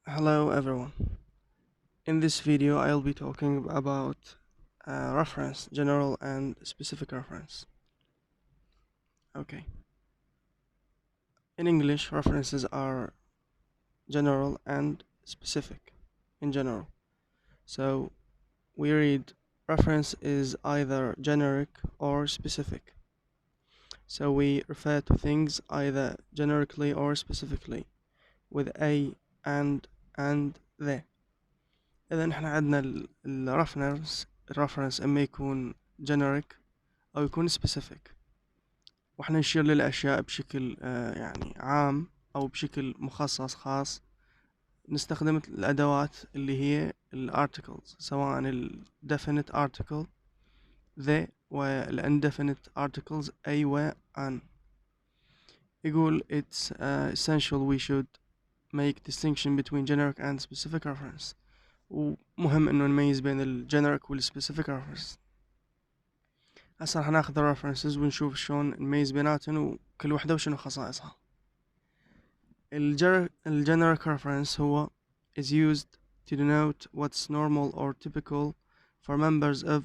Hello everyone. In this video I'll be talking about reference, general and specific reference. Okay. In English, references are general and specific in general. So we read reference is either generic or specific. So we refer to things either generically or specifically with a and the. إذا احنا عندنا الرفرنس إما يكون generic أو يكون specific، واحنا نشير للأشياء بشكل يعني عام أو بشكل مخصص خاص. نستخدم الأدوات اللي هي الارticles، سواء definite article the indefinite articles أي و an. يقول it's essential we should make distinction between generic and specific reference، ومهم انه نميز بين الجنريك والسبيسيفيك reference. هسه راح ناخذ الريفرنسز ونشوف شلون نميز بيناتهم وكل وحدة وشنو خصائصها. الجنريك reference هو is used to denote what's normal or typical for members of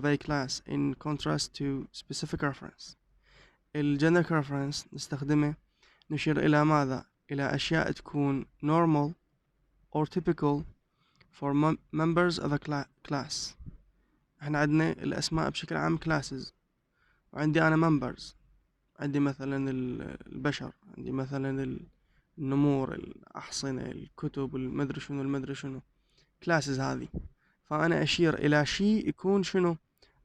a class in contrast to specific reference. الجنريك reference نستخدمه نشير إلى ماذا؟ إلى أشياء تكون normal or typical for members of a class. احنا عندنا الأسماء بشكل عام classes، وعندي أنا members، عندي مثلا البشر، عندي مثلا النمور، الأحصنة، الكتب، المدري شنو classes هذه. فأنا أشير إلى شيء يكون شنو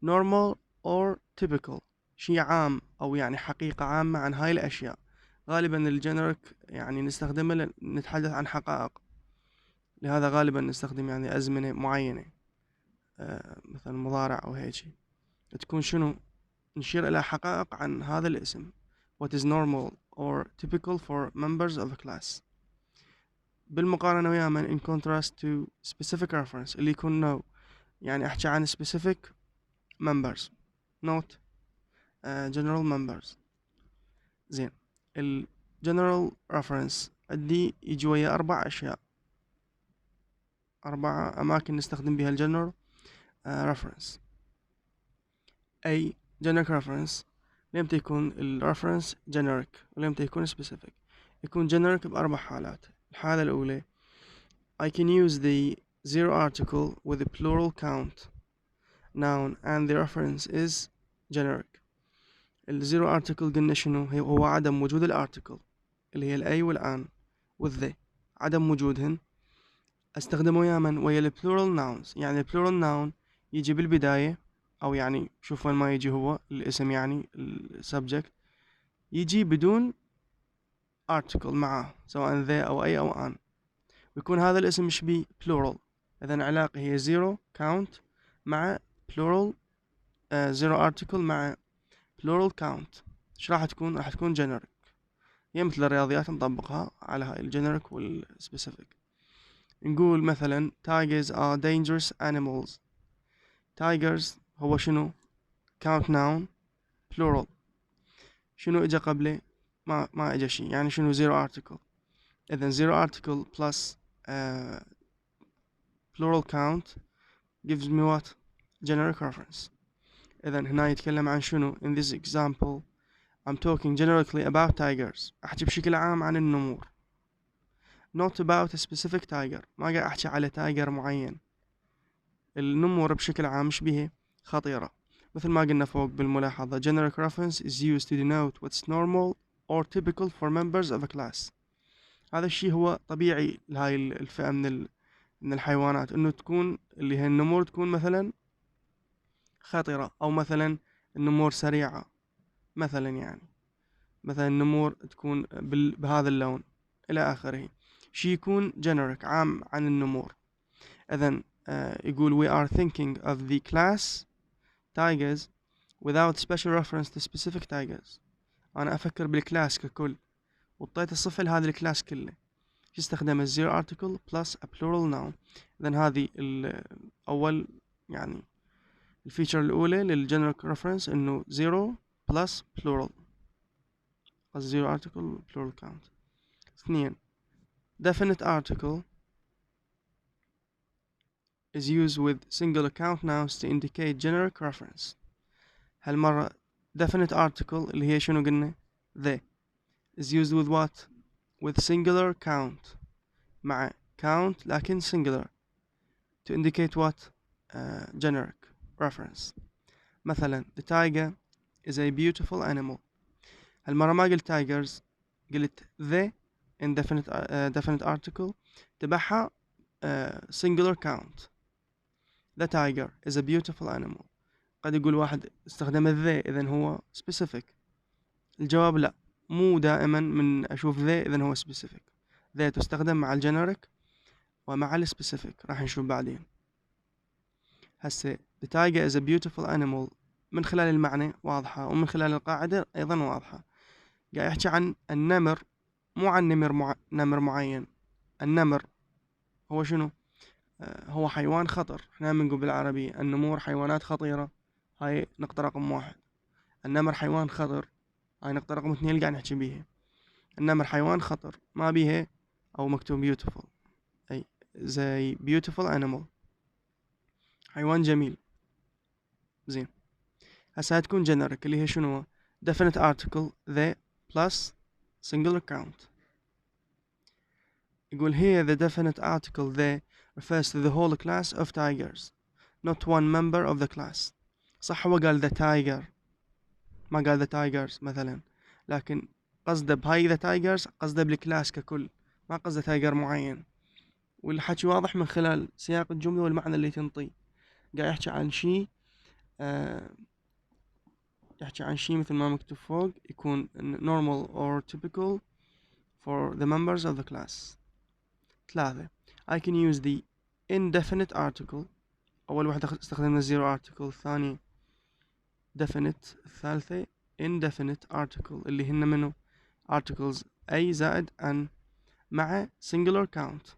normal or typical، شيء عام أو يعني حقيقة عامة عن هاي الأشياء. غالبا الجنريك يعني نستخدمه نتحدث عن حقائق، لهذا غالبا نستخدم يعني أزمنة معينة، مثلا مضارع أو هيك، تكون شنو نشير إلى حقائق عن هذا الاسم. what is normal or typical for members of a class. بالمقارنة ويا من in contrast to specific reference اللي يكون no، يعني أحكي عن specific members not general members. زين، ال general reference عندي يجي ويا 4 أشياء، 4 أماكن نستخدم بها general reference. أي generic reference لمتى يكون reference generic ولمتى يكون specific؟ يكون generic ب4 حالات. الحالة الأولى I can use the zero article with a plural count noun and the reference is generic. الزيرو article قلنا شنو هو عدم وجود الارتكل اللي هي الأي والآن والذي، عدم وجودهن. استخدمه ويا من؟ ويا plural nouns. يعني plural noun يجي بالبداية، أو يعني شوف وين ما يجي هو الاسم، يعني subject يجي بدون article معه، سواء the أو أي أو an، ويكون هذا الاسم مش بي plural. إذن علاقة هي zero count مع plural zero article مع plural count. إيش راح تكون؟ راح تكون generic. هي مثل الرياضيات نطبقها على هاي الجنريك والسبيسيفيك. نقول مثلا tigers are dangerous animals. tigers هو شنو؟ count noun plural. شنو اجا قبله؟ ما اجا شيء، يعني شنو zero article. اذا zero article plus plural count gives me what? generic reference. اذا هنا يتكلم عن شنو؟ in this example I'm talking generically about tigers، احكي بشكل عام عن النمور. not about a specific tiger، ما قاعد احكي على تايجر معين. النمور بشكل عام مش بيه خطيرة. مثل ما قلنا فوق بالملاحظة generic reference is used to denote what's normal or typical for members of a class. هذا الشيء هو طبيعي لهاي الفئة من الحيوانات، انه تكون اللي هي النمور تكون مثلا خطرة، او مثلا النمور سريعة، مثلا يعني مثلا النمور تكون بهذا اللون الى اخره. شيء يكون generic عام عن النمور. اذن يقول we are thinking of the class tigers without special reference to specific tigers. أنا أفكر بالكلاس ككل، وطيت الصفة لهذا الكلاس كله. يستخدم zero article plus a plural noun. إذن هذه أول يعني الفيتشر الأولى للجنرال reference إنه zero plus plural، zero article plural count. 2 definite article is used with singular count nouns to indicate generic reference. هالمرة definite article اللي هي شنو قلنا the is used with what with singular count مع count لكن singular to indicate what generic reference. مثلا the tiger is a beautiful animal. هالمرة ما قلت tigers قلت the indefinite definite article تبعها singular count. the tiger is a beautiful animal. قد يقول واحد استخدم the إذن هو specific. الجواب لا، مو دائما من أشوف the إذن هو specific. the تستخدم مع الجنريك ومع السبيسيفيك، راح نشوف بعدين. هسه the tiger is a beautiful animal من خلال المعنى واضحة، ومن خلال القاعدة أيضا واضحة. قاعد يحكي عن النمر، مو عن نمر معين. النمر هو شنو؟ هو حيوان خطر. احنا بنقول بالعربية النمور حيوانات خطيرة، هاي نقطة رقم 1. النمر حيوان خطر، هاي نقطة رقم 2 اللي قاعد نحكي بيها. النمر حيوان خطر ما بيها أو مكتوب beautiful، أي زي beautiful animal حيوان جميل. زين، هسه هتكون generic اللي هي شنو؟ definite article the plus singular count. يقول here the definite article the refers to the whole class of tigers not one member of the class. صح هو قال the tiger ما قال the tigers مثلا، لكن قصده بهاي the tigers قصده بالكلاس ككل، ما قصده تايجر معين. والحكي واضح من خلال سياق الجملة والمعنى اللي تنطي. قاعد يحكي عن شيء يحكي عن شيء مثل ما مكتوب فوق، يكون normal or typical for the members of the class. 3. I can use the indefinite article. أول واحدة استخدمنا zero article، الثانية definite، الثالثة indefinite article اللي هن منو articles أي زائد أن مع singular count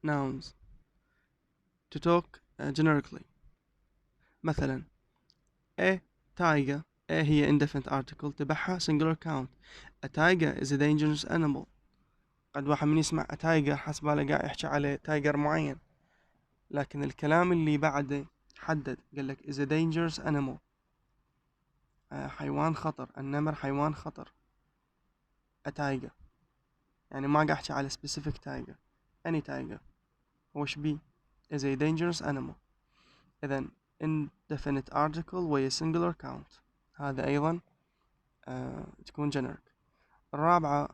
nouns to talk generically. مثلا a tiger، a هي indefinite article تبعها singular count. a tiger is a dangerous animal. قد واحد من يسمع a tiger حسب باله قاعد يحكي على تايجر معين، لكن الكلام اللي بعده حدد، قال لك is a dangerous animal، حيوان خطر. النمر حيوان خطر. a tiger يعني ما قاعد يحكي على specific tiger، any tiger هو شبيه is a dangerous animal. إذن indefinite article وهي singular count، هذا أيضا تكون generic. الرابعة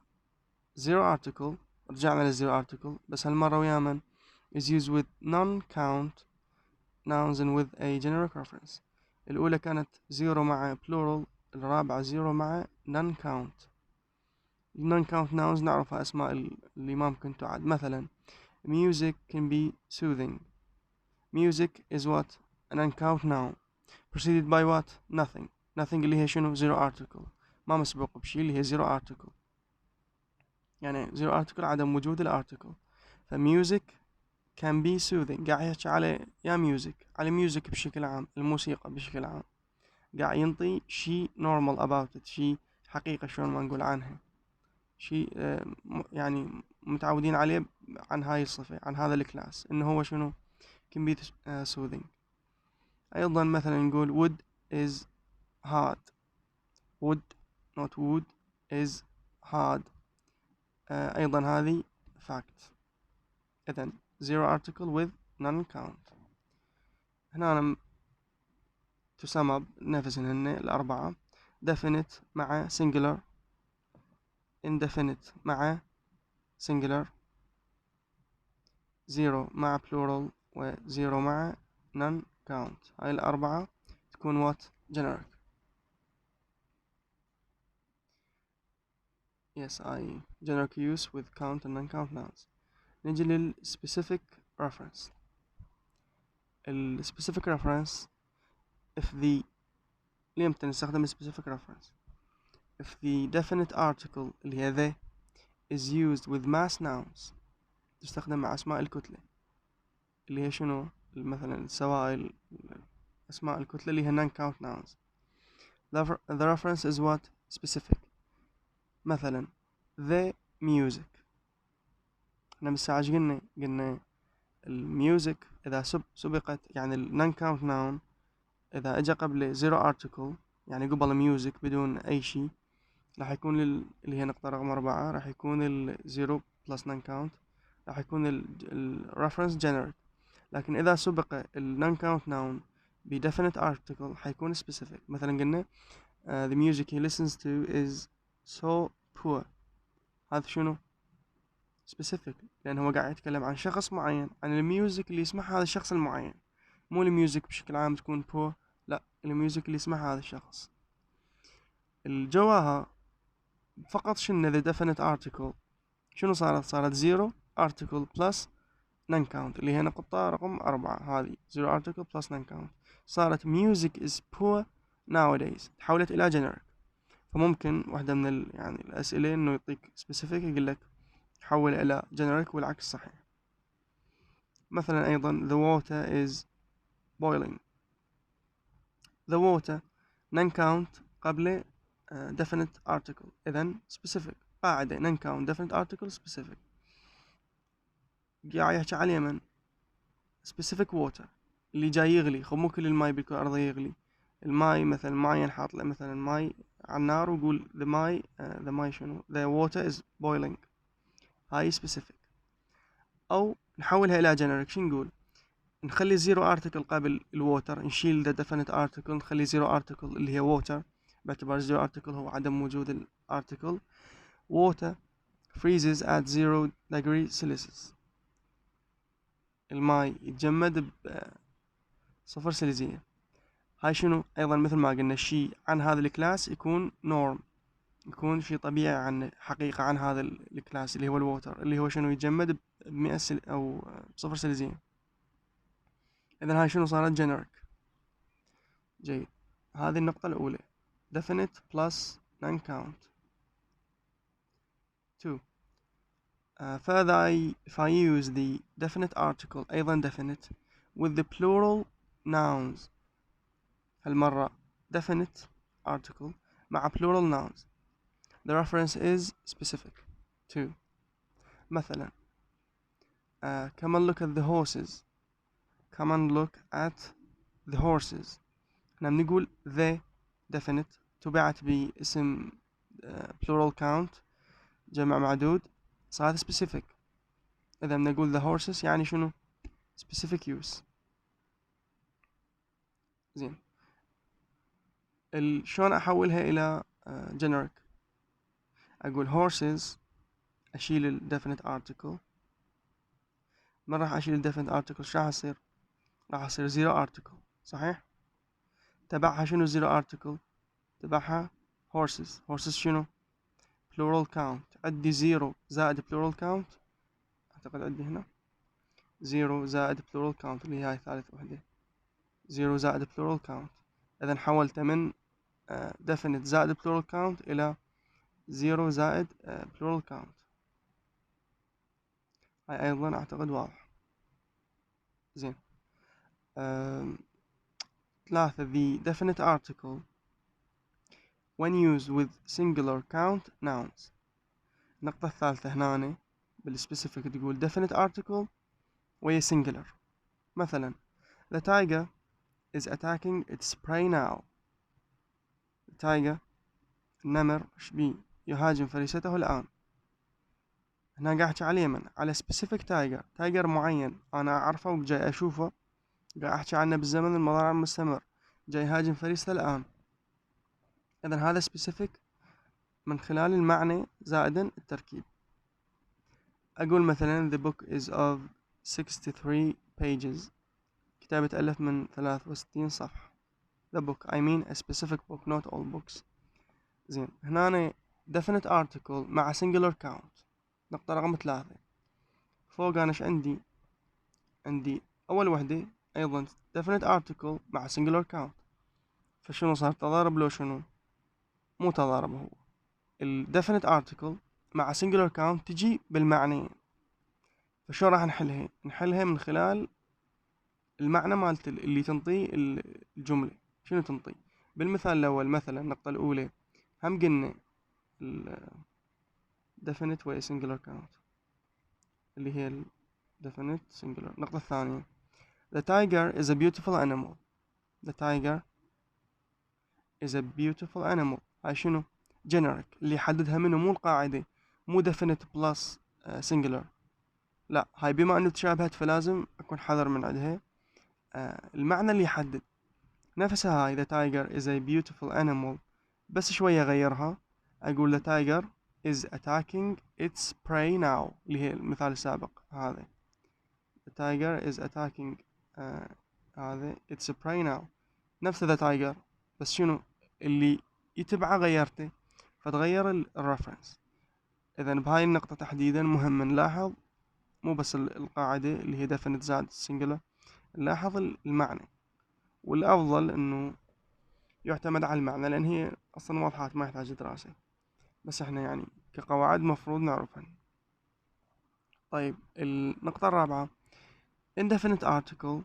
zero article، رجعنا للzero article بس هالمرة ويا من is used with non-count nouns and with a generic reference. الأولى كانت zero مع plural، الرابعة zero مع non-count. non-count nouns نعرفها أسماء اللي ما ممكن تعد. مثلا music can be soothing. music is what an uncount noun preceded by what nothing. nothing اللي هي شنو zero article، ما مسبوق بشي اللي هي zero article، يعني zero article عدم وجود الارتيكل. فmusic can be soothing قاعد يحكي على يا music، على music بشكل عام، الموسيقى بشكل عام، قاعد ينطي شي normal about it، شي حقيقة شلون ما نقول عنها، شي يعني متعودين عليه عن هاي الصفة، عن هذا الكلاس، انه هو شنو can be soothing. ايضا مثلا نقول wood is hard. wood not wood is hard. ايضا هذه fact. اذن zero article with non-count. هنا أنا to sum up نفسهن الأربعة: definite مع singular، indefinite مع singular، zero مع plural، و zero مع non-count. هاي الأربعة تكون what generic. yes I generic use with count and non-count nouns. نجي لل specific reference. ال specific reference if the ليمتى نستخدم specific reference if the definite article اللي هي the is used with mass nouns، تستخدم مع أسماء الكتلة اللي هي شنو؟ مثلا السوائل، أسماء الكتلة اللي هي non-count nouns. the reference is what specific. مثلا the music احنا بالساعة ايش قلنا الميوزك إذا سبقت يعني ال non count noun إذا إجا قبل zero article يعني قبل music بدون أي شي راح يكون اللي هي نقطة رقم 4 راح يكون ال zero plus non count راح يكون ال reference generic. لكن إذا سبق ال non count noun ب definite article حيكون specific. مثلا قلنا the music he listens to is so poor. هذا شنو؟ specific لأن هو قاعد يتكلم عن شخص معين، عن الميوزك اللي يسمعها هذا الشخص المعين، مو الميوزك بشكل عام تكون poor، لا الميوزك اللي يسمعها هذا الشخص. الجواها فقط شنو the definite article شنو صارت zero article plus non count اللي هي نقطة رقم 4 هذه zero article plus non count صارت music is poor nowadays تحولت إلى generic. فممكن واحدة من يعني الأسئلة إنه يعطيك specific يقول لك حول إلى generic والعكس صحيح. مثلا أيضا the water is boiling. the water non count قبل definite article إذن specific. قاعدة non count definite article specific. قاعد يحكي على اليمن specific water اللي جاي يغلي. خب مو كل الماي بالكرة الأرضية يغلي. الماي مثلا معين حاط له مثلا ماي على النار ويقول the ماي شنو the water is boiling هاي specific. أو نحولها إلى generic. شو نقول؟ نخلي zero article قبل الووتر نشيل the definite article نخلي zero article اللي هي water باعتبار zero article هو عدم وجود الارتيكل. water freezes at 0 degree Celsius. الماء يتجمد بصفر سليزية. هاي شنو أيضا مثل ما قلنا الشيء عن هذا الكلاس يكون norm يكون شيء طبيعي عن حقيقة عن هذا الكلاس اللي هو الووتر اللي هو شنو يتجمد ب100 أو بصفر سليزية. إذن هاي شنو صارت generic. جيد. هذه النقطة الأولى definite plus non count. 2 further if I use the definite article أيضا definite with the plural nouns هالمرة definite article مع plural nouns the reference is specific. 2 مثلا come and look at the horses. come and look at the horses. احنا بنقول the definite تبعت باسم plural count جمع معدود صارت specific. إذا بنقول the horses يعني شنو specific use. زين شلون أحولها إلى generic؟ أقول horses أشيل ال definite article. ما راح أشيل ال definite article شو راح يصير؟ راح يصير zero article صحيح؟ تبعها شنو zero article؟ تبعها horses. horses شنو؟ plural count. عندي zero زائد plural count أعتقد عندي هنا zero زائد plural count اللي هاي ثالث وحدة zero زائد plural count. إذا حولته من definite زائد plural count إلى zero زائد plural count. هاي أيضا أعتقد واضح. زين 3 the definite article when used with singular count nouns. النقطة الثالثة هنا بالspecific تقول definite article وهي singular. مثلا the tiger is attacking its prey now. the tiger النمر شبيه يهاجم فريسته الآن. هنا قاعد أحكي على اليمن على specific tiger معين أنا أعرفه وجاي أشوفه قاعد أحكي عنه بالزمن المضارع المستمر جاي يهاجم فريسته الآن. إذن هذا specific من خلال المعنى زائدا التركيب. أقول مثلا the book is of 63 pages. كتابة تألف من 63 صفحة. the book I mean a specific book not all books. زين هنا definite article مع singular count. نقطة رقم 3 فوق أنا إيش عندي أول وحدة أيضا definite article مع singular count. فشنو صار تضارب لو شنو؟ مو تضارب. هو ال definite article مع singular count تجي بالمعنى. فشو راح نحلها من خلال المعنى مالت اللي تنطي الجملة. شنو تنطي؟ بالمثال الأول مثلا النقطة الأولى هم قلنا ال definite و singular count اللي هي ال definite singular. النقطة الثانية the tiger is a beautiful animal. the tiger is a beautiful animal. هاي شنو؟ generic اللي يحددها منه مو القاعدة، مو definite plus singular. لا، هاي بما انه تشابهت فلازم اكون حذر من عندها. المعنى اللي يحدد نفسها هاي the tiger is a beautiful animal، بس شوية غيرها، اقول the tiger is attacking its prey now، اللي هي المثال السابق هذا the tiger is attacking هذا its prey now، نفس the tiger بس شنو اللي يتبعه غيرته، فتغير الرفرنس. اذا بهاي النقطة تحديدا مهم نلاحظ مو بس القاعدة اللي هي definite زائد singular، نلاحظ المعنى، والافضل انه يعتمد على المعنى لان هي اصلا واضحات ما يحتاج دراسة، بس احنا يعني كقواعد مفروض نعرفها. طيب النقطة الرابعة indefinite article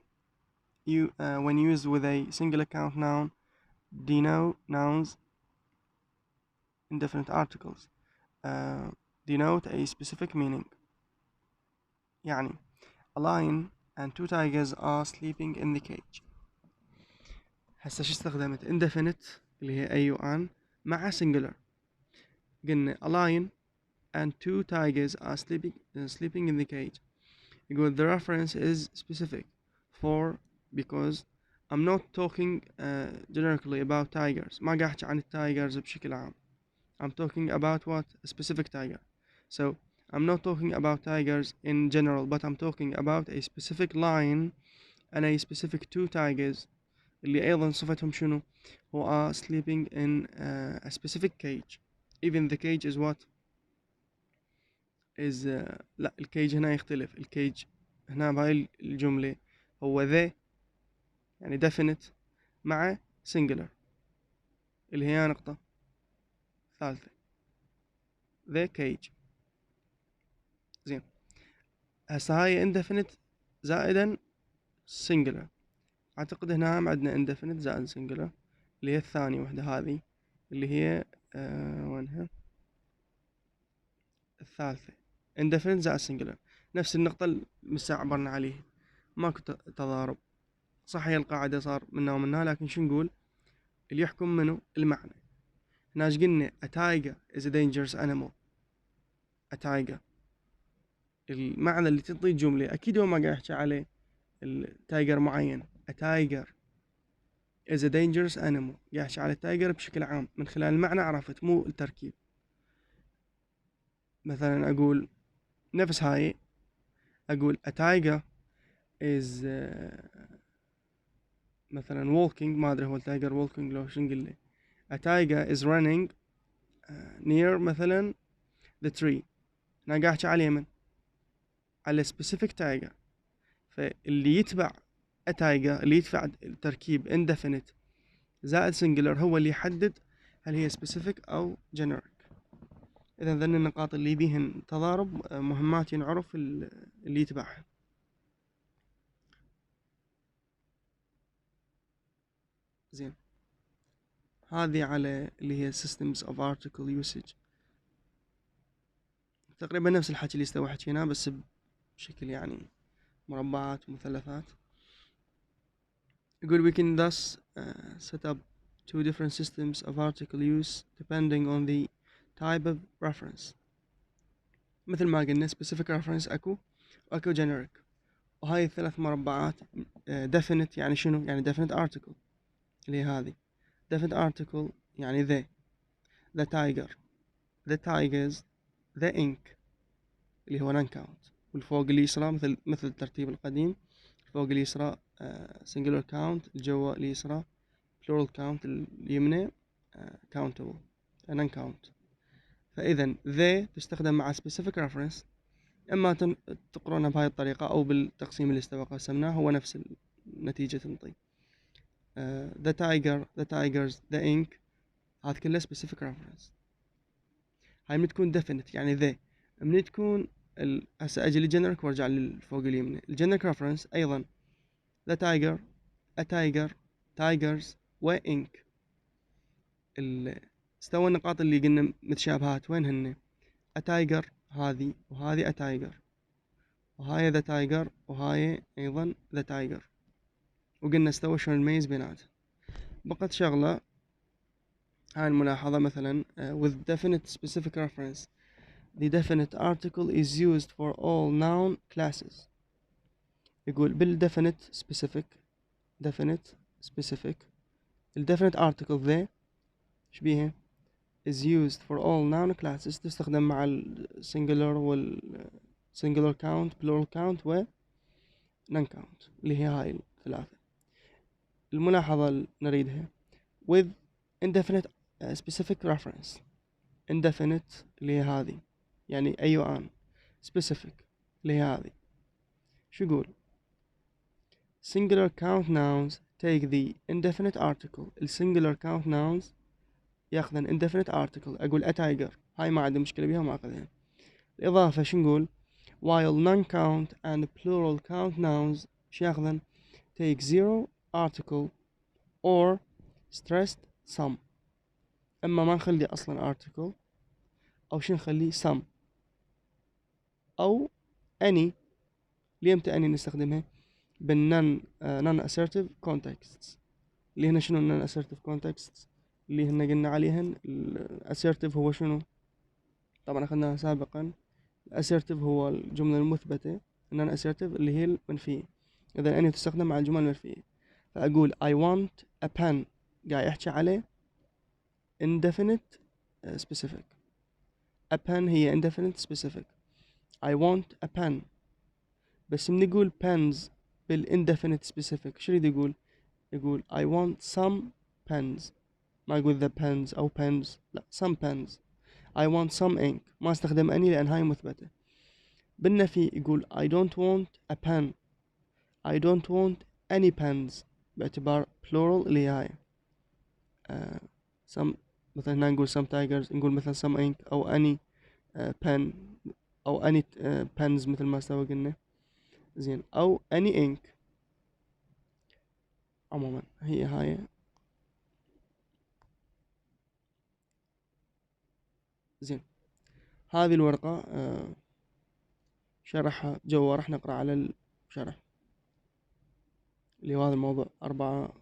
when used with a single account noun denote nouns indefinite articles denote a specific meaning. يعني a lion and two tigers are sleeping in the cage. هسه شو استخدمت indefinite اللي هي أي وأن مع singular، قلنا a lion and two tigers are sleeping in the cage. يقول the reference is specific for because I'm not talking generically about tigers. ما قاعد أحكي عن التايجرز بشكل عام. I'm talking about what? A specific tiger. So I'm not talking about tigers in general, but I'm talking about a specific lion and a specific two tigers اللي أيضا صفتهم شنو؟ who are sleeping in a specific cage. Even the cage is what? is لا الكيج هنا يختلف. الكيج هنا بهاي الجملة هو the يعني definite مع singular اللي هي نقطة ثالثة the cage. زين هسه هاي indefinite زائدا singular. أعتقد هنا هم عندنا indefinite زائد singular اللي هي الثانية وحدة هذه اللي هي وينها الثالثة indefinite زائد singular، نفس النقطة اللي عبرنا عليها، ماكو تضارب. صح هي القاعدة صار منها ومنها، لكن شو نقول اللي يحكم منه المعنى. هنا ايش قلنا a tiger is a dangerous animal. a tiger المعنى اللي تعطي الجملة أكيد هو ما قاعد يحكي عليه التايجر معين. a tiger is a dangerous animal قاعد يحكي على التايجر بشكل عام، من خلال المعنى عرفت مو التركيب. مثلا أقول نفس هاي أقول a tiger is مثلا walking، ما أدري هو التايجر walking لو شو نقول له. a tiger is running near مثلا the tree. هنا قاعد أحكي على اليمن على specific tiger، فاللي يتبع a tiger اللي يتبع التركيب indefinite زائد singular هو اللي يحدد هل هي specific أو generic. إذا ذن النقاط اللي بيهن تضارب مهمات ينعرف اللي يتبعها. زين هذه على اللي هي systems of article usage، تقريبا نفس الحكي اللي استوى حكيناه بس بشكل يعني مربعات ومثلثات. يقول we can thus set up two different systems of article use depending on the type of reference. مثل ما قلنا specific reference أكو generic، وهاي الثلاث مربعات definite يعني شنو؟ يعني definite article اللي هي هذه definite article يعني the tiger the tigers the ink اللي هو non count، والفوق اليسرى مثل الترتيب القديم، الفوق اليسرى singular count، الجوا اليسرى plural count، اليمنى countable non count. فإذا the تستخدم مع specific reference، إما تقرونها بهاي الطريقة أو بالتقسيم اللي استوى قسمناه هو نفس النتيجة تنطي. the tiger the tigers the ink هذا كله specific reference. هاي من تكون definite يعني the، من تكون هسه أجي للجنريك وارجع للفوق اليمنى. الجنريك reference أيضا the tiger a tiger tigers و ink. استوى النقاط اللي قلنا متشابهات وين هن؟ a tiger هذه وهذه a tiger، وهاي the tiger وهاي أيضا the tiger، وقلنا استوى شلون نميز بيناتها. بقت شغلة هاي الملاحظة مثلا with definite specific reference the definite article is used for all noun classes. يقول بالdefinite specific definite specific الdefinite article ذا ايش بيها is used for all noun classes، تستخدم مع ال singular وال singular count plural count و non count اللي هي هاي الثلاثة. الملاحظة اللي نريدها with indefinite specific reference indefinite اللي هي هذه يعني أي آن specific اللي هي هذه شو يقول singular count nouns take the indefinite article ال singular count nouns ياخذن indefinite article. أقول a tiger هاي ما عندي مشكلة بيها وما أخذها. الإضافة شو نقول while non count and plural count nouns شو ياخذن take zero article or stressed some. اما ما نخلي اصلا article او شو نخلي some او any. ليمتى any نستخدمها بالنون non assertive contexts اللي هنا شنو non assertive contexts اللي هنا قلنا عليهن assertive هو شنو طبعا اخذناها سابقا. assertive هو الجملة المثبتة non assertive اللي هي المنفية. اذا any تستخدم مع الجمل المنفية. فاقول I want a pen قاعد يحكي عليه indefinite specific. a pen هي indefinite specific. I want a pen. بس من يقول pens بالindefinite specific شو يريد يقول يقول I want some pens ما يقول the pens أو pens لا some pens. I want some ink ما استخدم any لأن هاي مثبتة. بالنفي يقول I don't want a pen I don't want any pens باعتبار plural اللي هاي some مثلا هنا نقول some tigers نقول مثلا some ink أو any pen أو any pens مثل ما سوا قلنا زين أو any ink. عموما هي هاي زين. هذه الورقة شرحها جوا راح نقرأ على الشرح اللي هو هذا الموضوع 4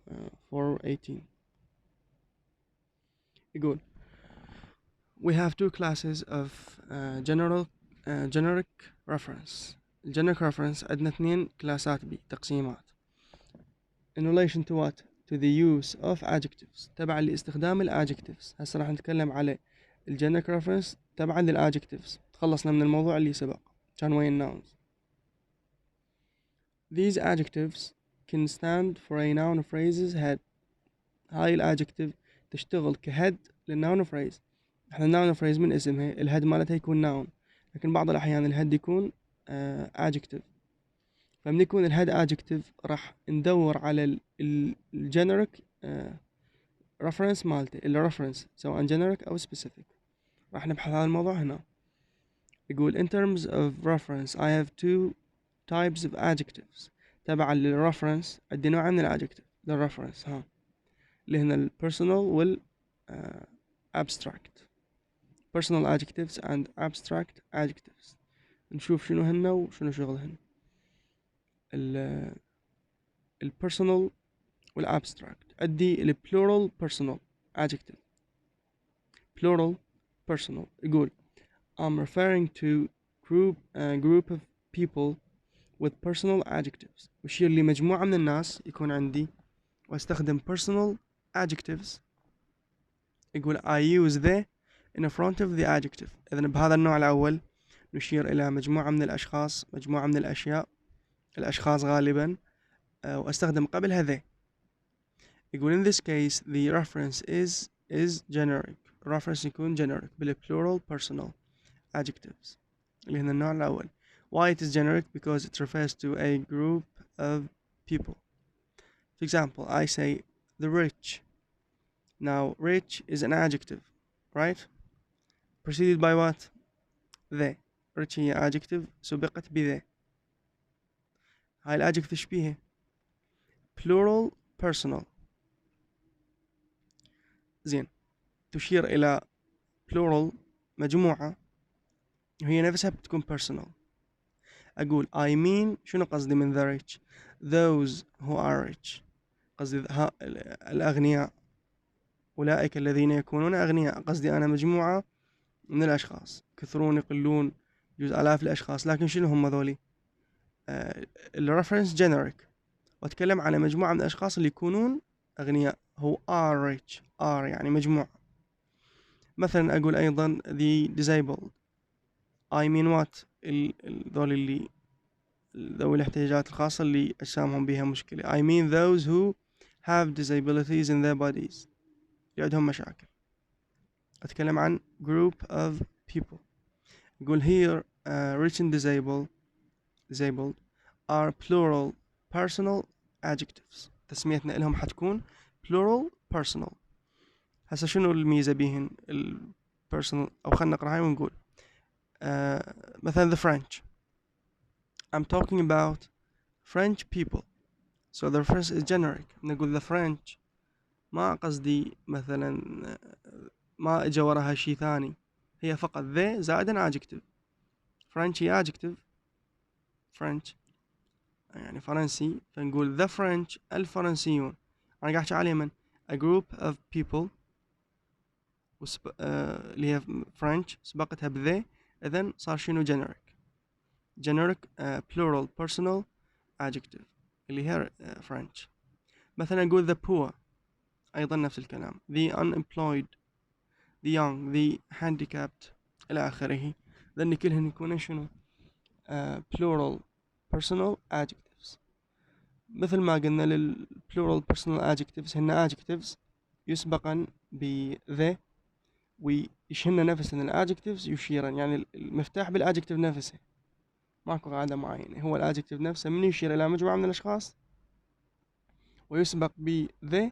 يقول we have two classes of generic reference. الجنريك reference عندنا 2 كلاسات تقسيمات in relation to what to the use of adjectives تبع لاستخدام الادجectives. هسه راح نتكلم على الجنريك reference تبعا للادجectives. تخلصنا من الموضوع اللي سبق كان وين nouns. These adjectives can stand for a noun phrase's head. هاي الادجective تشتغل كهيد للnoun phrase. احنا noun phrase من اسمها الهيد مالتها يكون noun لكن بعض الاحيان الهيد يكون adjective. فمن يكون الهيد adjective راح ندور على الجنريك reference مالته الريفرنس سواء generic او specific. راح نبحث هذا الموضوع هنا. يقول in terms of reference I have two types of adjectives. تبعا للرفرنس عندي نوعين من الادجكتيف للرفرنس اللي هنا البيرسونال وال abstract. personal adjectives and abstract adjectives. نشوف شنو هن وشنو شغلهن. البيرسونال والابستراكت عندي البلورال personal adjective. plural personal يقول I'm referring to group of people with personal adjectives. وشير لي مجموعة من الناس يكون عندي واستخدم personal adjectives. يقول I use the in front of the adjective. إذن بهذا النوع الأول نشير إلى مجموعة من الأشخاص مجموعة من الأشياء الأشخاص غالبا واستخدم قبلها the. يقول in this case the reference is generic. reference يكون generic بالplural personal adjectives اللي هنا النوع الأول. Why it is generic? Because it refers to a group of people. For example, I say the rich. Now, rich is an adjective, right? Preceded by what? The. Rich هي adjective سبقت ب the. هاي الadjective ايش بيها؟ plural personal. زين. تشير إلى plural مجموعة وهي نفسها بتكون personal. أقول I mean شنو قصدي من the rich those who are rich قصدي الأغنياء أولئك الذين يكونون أغنياء قصدي أنا مجموعة من الأشخاص كثرون يقلون يجوز آلاف الأشخاص لكن شنو هم ذولي الريفرنس جينيريك وأتكلم عن مجموعة من الأشخاص اللي يكونون أغنياء هو are rich are يعني مجموعة مثلا أقول أيضا the disabled I mean what ذولي ذوي الاحتياجات الخاصة اللي أجسامهم بها مشكلة I mean those who have disabilities in their bodies اللي عندهم مشاكل أتكلم عن group of people أقول here rich and disabled are plural personal adjectives تسميتنا لهم حتكون plural personal هسا شنو الميزة بيهن personal أو خلنا نقرأ هاي ونقول مثلا the French I'm talking about French people so the reference is generic نقول the French ما قصدي مثلا ما اجا وراها شي ثاني هي فقط the زائدا adjective French هي adjective French يعني فرنسي فنقول the French الفرنسيون أنا قاعد أحكي على اليمن a group of people اللي هي French سبقتها ب the إذن صار شنو generic plural personal adjective اللي هي French مثلا نقول the poor أيضا نفس الكلام the unemployed the young the handicapped إلى آخره ذن كلهن يكونن شنو plural personal adjectives مثل ما قلنا لل plural personal adjectives هن adjectives يسبقن ب the ويشهن نفسهن ال adjectives يشيرن يعني المفتاح بال adjective نفسه ماكو قاعدة معينة هو ال adjective نفسه من يشير إلى مجموعة من الأشخاص ويسبق ب the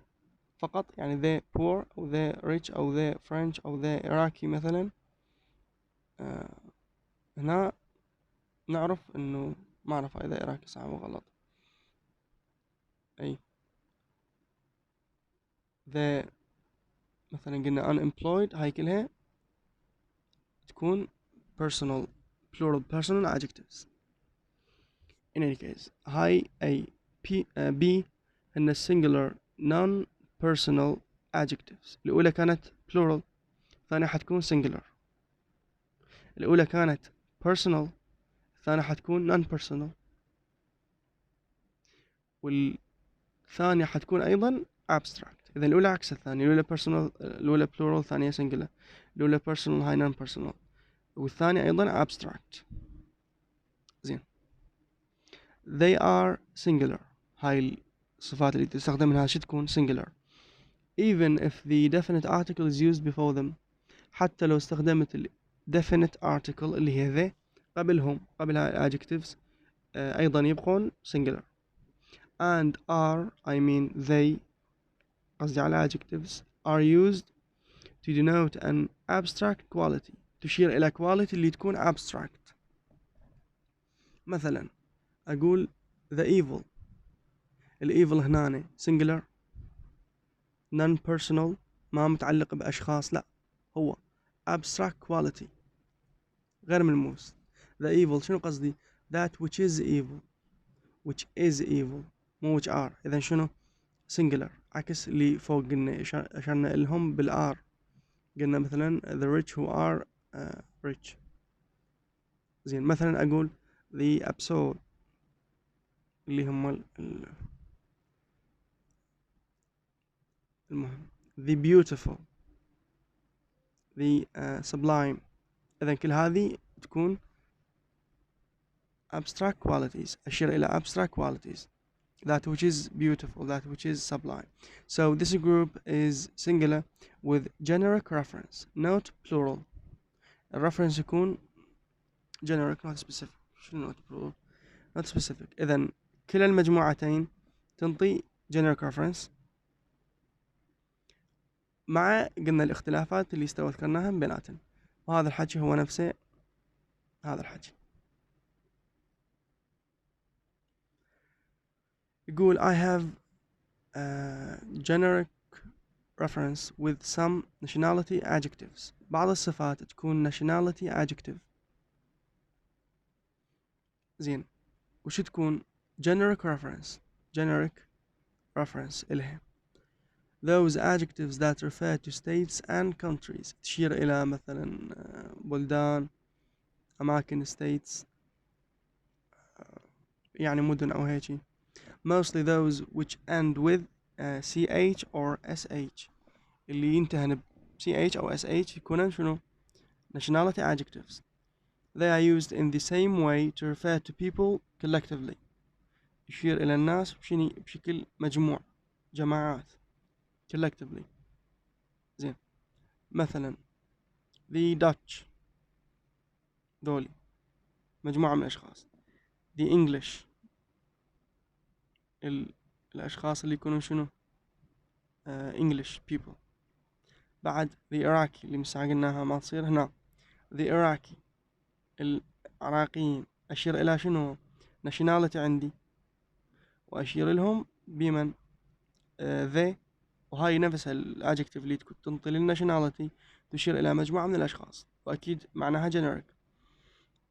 فقط يعني the poor أو the rich أو the French أو the Iraqi مثلا هنا نعرف إنه ما أعرف إذا Iraqi صح أو غلط أي the مثلا قلنا unemployed هاي كلها تكون personal plural personal adjectives in any case هاي A B هن singular non personal adjectives الأولى كانت plural الثانية حتكون singular الأولى كانت personal الثانية حتكون non personal والثانية حتكون أيضا abstract إذا الأولى عكس الثانية الأولى personal الأولى plural الثانية singular الأولى personal هاي non personal والثانية أيضا abstract زين they are singular هاي الصفات اللي تستخدم منها شو تكون singular even if the definite article is used before them حتى لو استخدمت ال definite article اللي هي the قبل هاي adjectives أيضا يبقون singular and are I mean they قصدي على adjectives are used to denote an abstract quality تشير إلى quality اللي تكون abstract مثلا أقول the evil الevil هنا singular non-personal ما متعلق بأشخاص لا هو abstract quality غير ملموس the evil شنو قصدي that which is evil مو which are إذا شنو singular عكس اللي فوق قلنا أشرنا لهم بالR قلنا مثلا the rich who are rich زين مثلا أقول the absurd اللي هم المهم the beautiful the sublime إذا كل هذه تكون abstract qualities أشير إلى abstract qualities that which is beautiful that which is sublime so this group is singular with generic reference not plural الreference يكون generic not specific شنو not plural not specific إذن كلا المجموعتين تنطي generic reference مع قلنا الاختلافات اللي ذكرناها بيناتهم وهذا الحكي هو نفسه هذا الحكي يقول I have a generic reference with some nationality adjectives بعض الصفات تكون nationality adjective زين، وش تكون generic reference إلها those adjectives that refer to states and countries، تشير إلى مثلا بلدان، أماكن states، يعني مدن أو هيجي. mostly those which end with ch or sh، اللي ينتهن ب ch أو sh يكونن شنو nationality adjectives. They are used in the same way to refer to people collectively، يشير إلى الناس بشكل مجموع، جماعات collectively. زين، مثلا the Dutch، ذولي مجموعة من الأشخاص. the English، الأشخاص اللي يكونون شنو English people. بعد the Iraqi اللي مساعة قلناها ما تصير هنا. the Iraqi، العراقيين، أشير إلى شنو nationality عندي، وأشير لهم بمن they، وهاي نفسها الادجكتيف اللي تنطي للناشوناليتي تشير إلى مجموعة من الأشخاص، وأكيد معناها generic.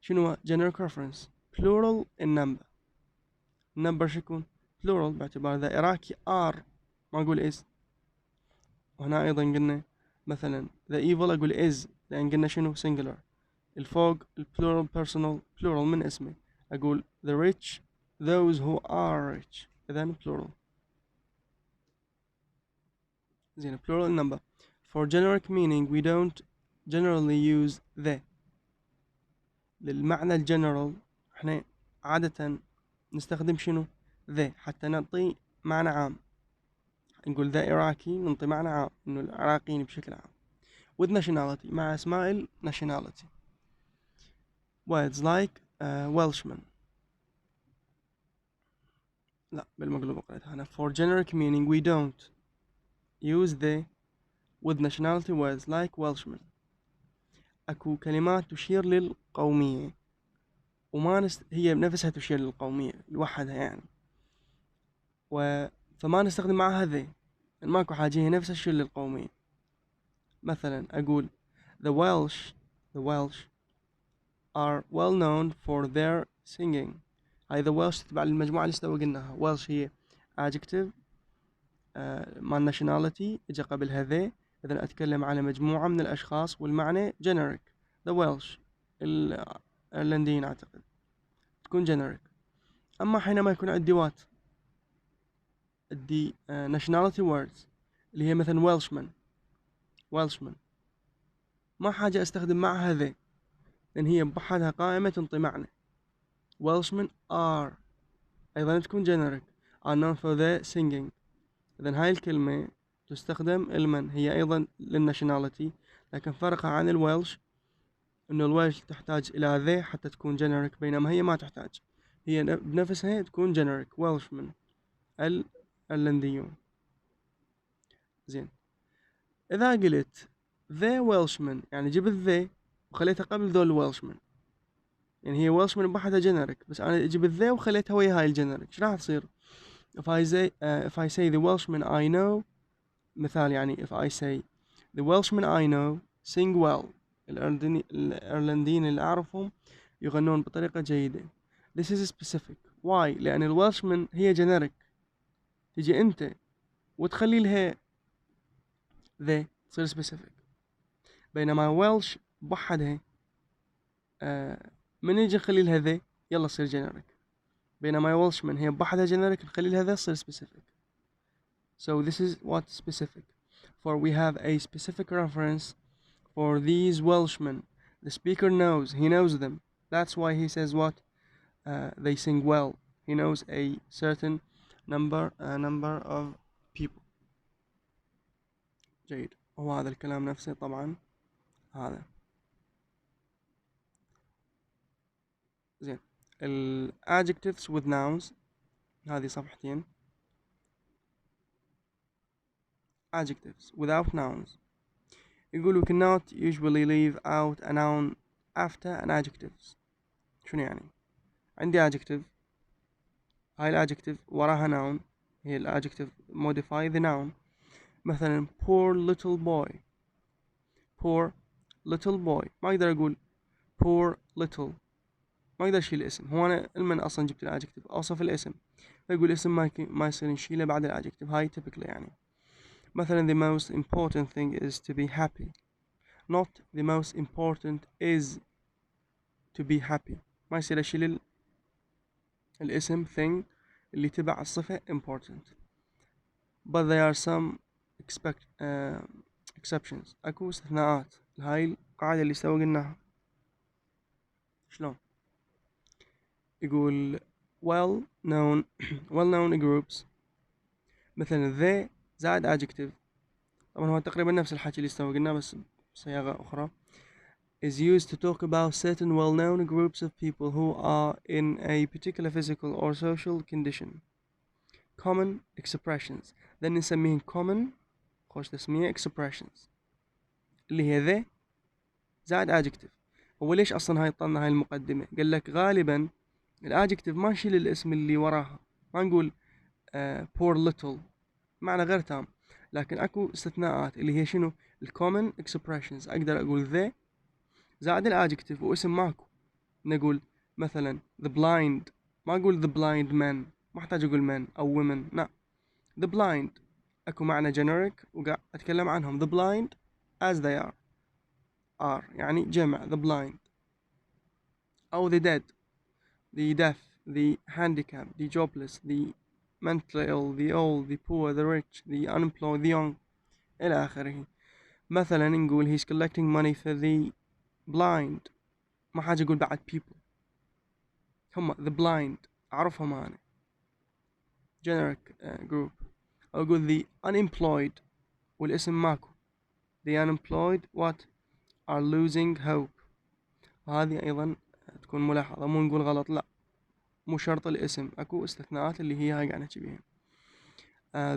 شنو generic reference plural in number شو يكون plural باعتبار the Iraqi are، ما أقول is. وهنا أيضا قلنا مثلا the evil أقول is لأن قلنا شنو singular. الفوق plural personal plural من اسمه، أقول the rich those who are rich، إذن plural. زين plural number. For generic meaning we don't generally use the. للمعنى الجنرال احنا عادة نستخدم شنو the حتى نعطي معنى عام. نقول the Iraqi نعطي معنى عام انه العراقيين بشكل عام. with nationality مع اسماء nationality. words like Welshman، لا بالمقلوب قريتها أنا. For generic meaning we don't use the with nationality words like Welshman. أكو كلمات تشير للقومية وما هي بنفسها تشير للقومية لوحدها يعني، فما نستخدم معها ذي، ماكو حاجة هي نفسها تشير للقومية. مثلا أقول the Welsh are well known for their singing. هاي the Welsh تتبع المجموعة اللي استوى قلناها. Welsh هي adjective مال nationality اجا قبلها ذي، إذن أتكلم على مجموعة من الأشخاص والمعنى generic. the Welsh الأيرلنديين أعتقد تكون generic. أما حينما يكون عندي عندي nationality words اللي هي مثلا Welshman ما حاجة أستخدم معها ذي، لأن هي بحدها قائمة تنطي معنى. Welshmen are أيضا تكون generic are known for their singing. إذن هاي الكلمة تستخدم المن هي أيضا للناشوناليتي، لكن فرقها عن الويلش إنه الويلش تحتاج إلى ذي حتى تكون generic، بينما هي ما تحتاج، هي بنفسها تكون generic Welshmen الأيرلنديون. زين، إذا قلت the Welshman يعني جبت the وخليتها قبل ذول Welshman، يعني هي Welshman بحدها generic، بس أنا جبت the وخليتها ويا هاي الجنريك. شو راح تصير؟ if I say the Welshman I know، مثال يعني if I say the Welshman I know sing well، الأيرلنديين اللي أعرفهم يغنون بطريقة جيدة. This is specific. Why؟ لأن الويلشمان هي generic، تجي أنت وتخلي لها the تصير specific، بينما ويلش بوحدها من يجي نخلي لها the يلا تصير generic، بينما ويلشمان هي بوحدها generic نخلي لها the تصير specific. So this is what specific. For we have a specific reference for these Welshmen. The speaker knows, he knows them. That's why he says what? They sing well. He knows a certain number of people. جيد، وهذا الكلام نفسه طبعا هذا. زين، adjectives with nouns هذه صفحتين. adjectives without nouns يقول we cannot usually leave out a noun after an adjectives. شنو يعني؟ عندي adjective، هاي الادجكتيف وراها noun، هي الادجكتيف modify the noun. مثلا poor little boy ما اقدر اقول poor little ما أقدر أشيل الاسم. هو أنا المن أصلا جبت الأدجكتيف أوصف الاسم، فيقول الاسم ما يصير نشيله بعد الأدجكتيف. هاي typically يعني. مثلا the most important thing is to be happy, not the most important is to be happy. ما يصير أشيل الاسم thing اللي تبع الصفة important. but there are some exceptions. أكو استثناءات لهاي القاعدة اللي سوا قلناها. شلون؟ يقول well known groups، مثلا the زائد adjective، طبعا هو تقريبا نفس الحكي اللي سوا قلناه بس بصياغة أخرى، is used to talk about certain well-known groups of people who are in a particular physical or social condition. common expressions ذا نسميهن common خوش تسمية expressions اللي هي the زائد adjective. هو ليش أصلا هاي طلنا هاي المقدمة؟ قال لك غالبا الادجكتيف ما نشيل الاسم اللي وراها، ما نقول poor little، معنى غير تام، لكن اكو استثناءات اللي هي شنو؟ الكومن expressions. اقدر اقول the زائد الادجكتيف واسم ماكو. نقول مثلا the blind، ما اقول the blind men، ما احتاج اقول men او women، لا the blind اكو معنى generic وقاعد اتكلم عنهم. the blind as they are يعني جمع the blind. او the dead، the deaf، the handicapped، the jobless، the mentally ill، the old، the poor، the rich، the unemployed، the young إلى آخره. مثلا نقول he's collecting money for the blind، ما حاجة أقول بعد people، هم the blind أعرفهم أنا generic group. أو أقول the unemployed والاسم ماكو، the unemployed what are losing hope. هذه أيضا تكون ملاحظة، مو نقول غلط، لا مو شرط الاسم، اكو استثناءات اللي هي هاي قاعد نحكي بيها.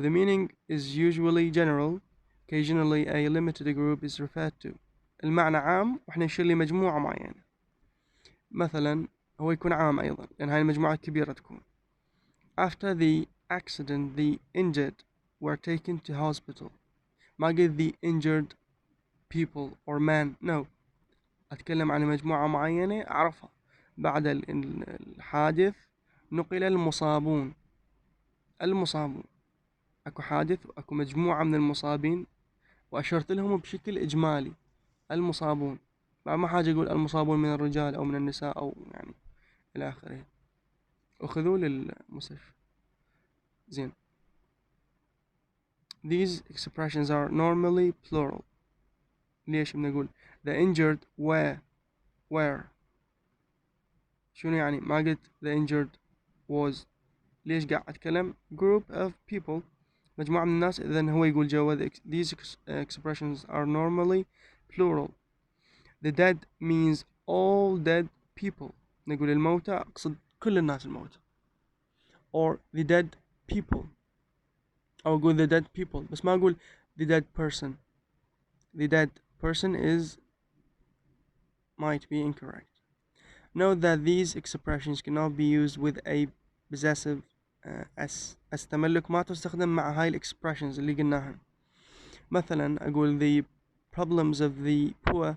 The meaning is usually general, occasionally a limited group is referred to. المعنى عام واحنا نشير لمجموعة معينة، مثلا هو يكون عام ايضا لان هاي المجموعة كبيرة تكون. After the accident the injured were taken to hospital. ما قلت the injured people or man، no، اتكلم عن مجموعة معينة اعرفها. بعد الحادث نقل المصابون اكو حادث واكو مجموعة من المصابين واشرت لهم بشكل اجمالي المصابون، بعد ما حاجة اقول المصابون من الرجال او من النساء او يعني الى اخره، اخذوا للمستشفى. زين. These expressions are normally plural. ليش بنقول the injured were شنو يعني؟ ما قلت the injured was. ليش قاعد اتكلم group of people، مجموعة من الناس، إذن هو يقول جوا these expressions are normally plural. The dead means all dead people. نقول الموتى أقصد كل الناس الموتى. Or the dead people، أو أقول the dead people بس ما أقول the dead person. The dead person might be incorrect. Note that these expressions cannot be used with a possessive as تملك ما تستخدم مع هاي الexpressions اللي قلناها. مثلا أقول the problems of the poor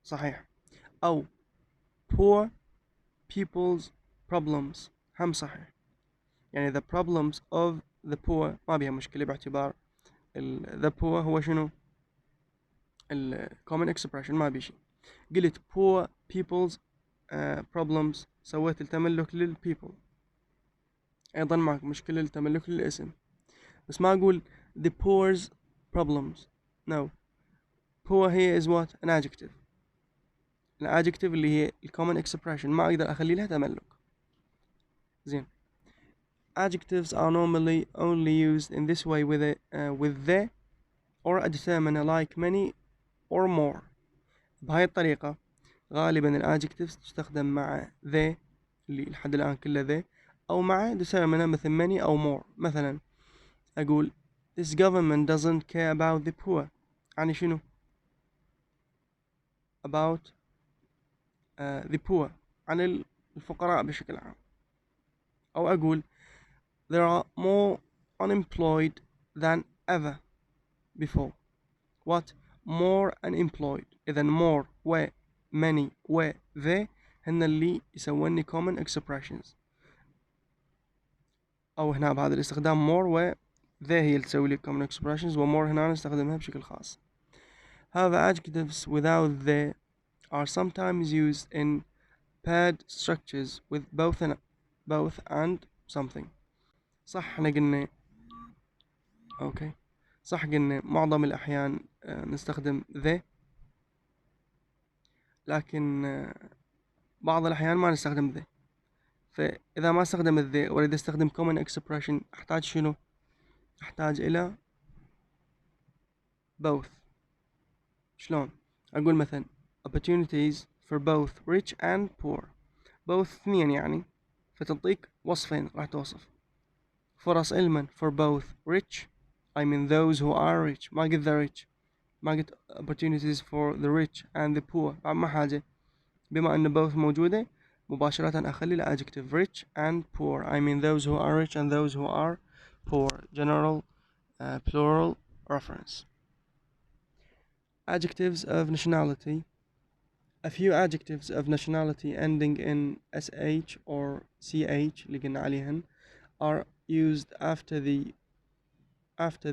صحيح، أو poor people's problems هم صحيح. يعني the problems of the poor ما بيها مشكلة باعتبار the poor هو شنو common expression ما بيشي. قلت poor people's problems سويت التملك للpeople، أيضا معك مشكلة التملك للاسم، بس ما أقول the poor's problems، no. poor here is what an adjective. الادجكتيف اللي هي الcommon expression ما أقدر أخلي لها تملك. زين. Adjectives are normally only used in this way with the or a determiner like many or more. بهاي الطريقة غالبا الادجectives تستخدم مع the اللي لحد الآن كله the، أو مع determiner مثل many أو more. مثلا أقول this government doesn't care about the poor، يعني شنو؟ about the poor، عن الفقراء بشكل عام. أو أقول there are more unemployed than ever before. what more unemployed، إذن more و many و the هن اللي يسووني common expressions، أو هنا بهذا الاستخدام more و they هي اللي تسوي لي common expressions، و more هنا نستخدمها بشكل خاص. هذا adjectives without they are sometimes used in paired structures with both and something. صح احنا قلنا اوكي، صح قلنا معظم الأحيان نستخدم they، لكن بعض الأحيان ما نستخدم they. فإذا ما استخدم they وأريد أستخدم common expression أحتاج شنو؟ أحتاج إلى both. شلون؟ أقول مثلا opportunities for both rich and poor. both اثنين يعني، فتعطيك وصفين راح توصف. فرص علما for both rich I mean those who are rich، ما قلت the rich، ما قلت opportunities for the rich and the poor، ما حاجة. بما أن both موجودة مباشرة أخلي ال adjective rich and poor I mean those who are rich and those who are poor. general plural reference. Adjectives of nationality. A few adjectives of nationality ending in sh or ch اللي قلنا عليهن are used after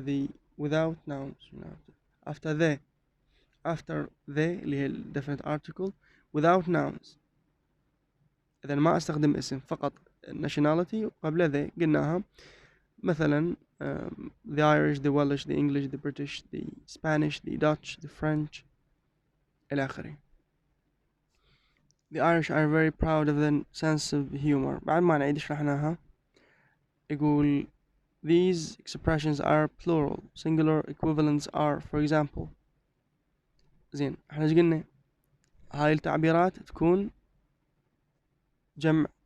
the without nouns. after the اللي هي definite article without nouns. إذا ما أستخدم اسم، فقط nationality وقبل the قلناها، مثلا the Irish, the Welsh, the English, the British, the Spanish, the Dutch, the French إلى آخره. The Irish are very proud of their sense of humor. بعد ما نعيد شرحناها يقول these expressions are plural. singular equivalents are for example. زين احنا ايش قلنا؟ هاي التعبيرات تكون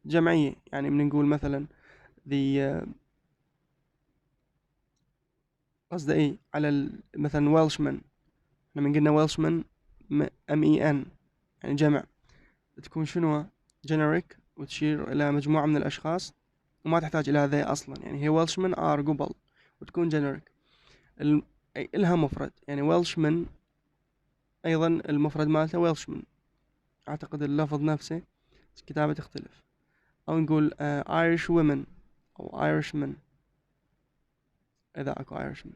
جمعية، يعني من نقول مثلا the قصده ايه على مثلا Welshman، احنا من قلنا Welshman MEN يعني جمع، تكون شنو؟ generic وتشير إلى مجموعة من الأشخاص وما تحتاج إلى ذي أصلا، يعني هي Welshman are قبل وتكون generic. إلها مفرد يعني Welshman، أيضا المفرد مالته Welshman، أعتقد اللفظ نفسه الكتابة تختلف. أو نقول Irish women أو Irishman إذا أكو Irishman.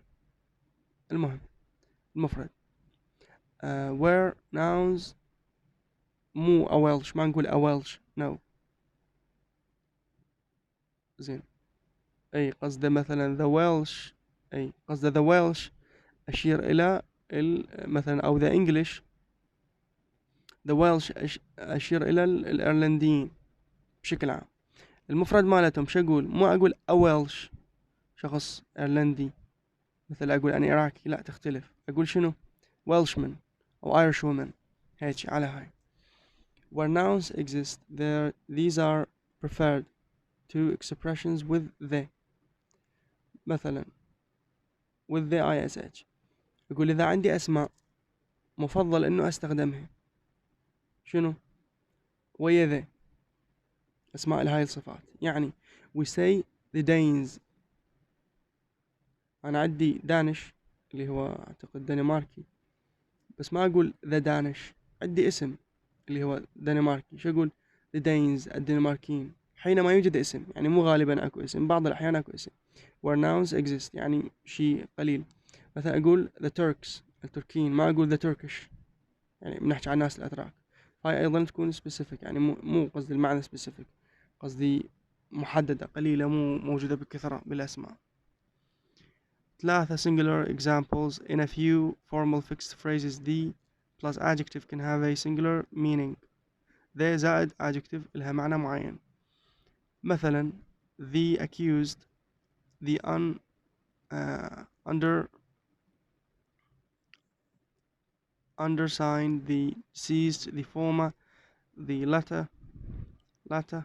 المهم المفرد where nouns مو a Welsh، ما نقول a Welsh no. زين أي قصده مثلا the Welsh، أي قصده the Welsh أشير إلى مثلا أو the English the Welsh أشير إلى الإيرلنديين بشكل عام. المفرد مالتهم شو أقول؟ مو أقول a Welsh شخص إيرلندي مثل أقول أنا عراقي، لا تختلف، أقول شنو؟ Welshman أو Irish woman، هيك على هاي. Where nouns exist these are preferred to expressions with the. مثلا with the ish يقول إذا عندي أسماء مفضل إنه أستخدمها شنو؟ ويا ذا أسماء لهاي الصفات. يعني we say the Danes، أنا عندي دانش اللي هو أعتقد دنماركي، بس ما أقول the Danish، عندي اسم اللي هو دنماركي، شو أقول؟ the Danes الدنماركيين، حينما يوجد اسم، يعني مو غالبا أكو اسم، بعض الأحيان أكو اسم. where nouns exist يعني شيء قليل. مثلا أقول the Turks التركيين، ما أقول the Turkish، يعني بنحكي عن الناس الأتراك. هاي أيضا تكون specific، يعني مو قصدي المعنى specific، قصدي محددة قليلة، مو موجودة بكثرة بالأسماء. 3 singular examples. In a few formal fixed phrases the plus adjective can have a singular meaning. the زائد adjective لها معنى معين. مثلا the accused، the undersigned، the deceased، the former، the latter.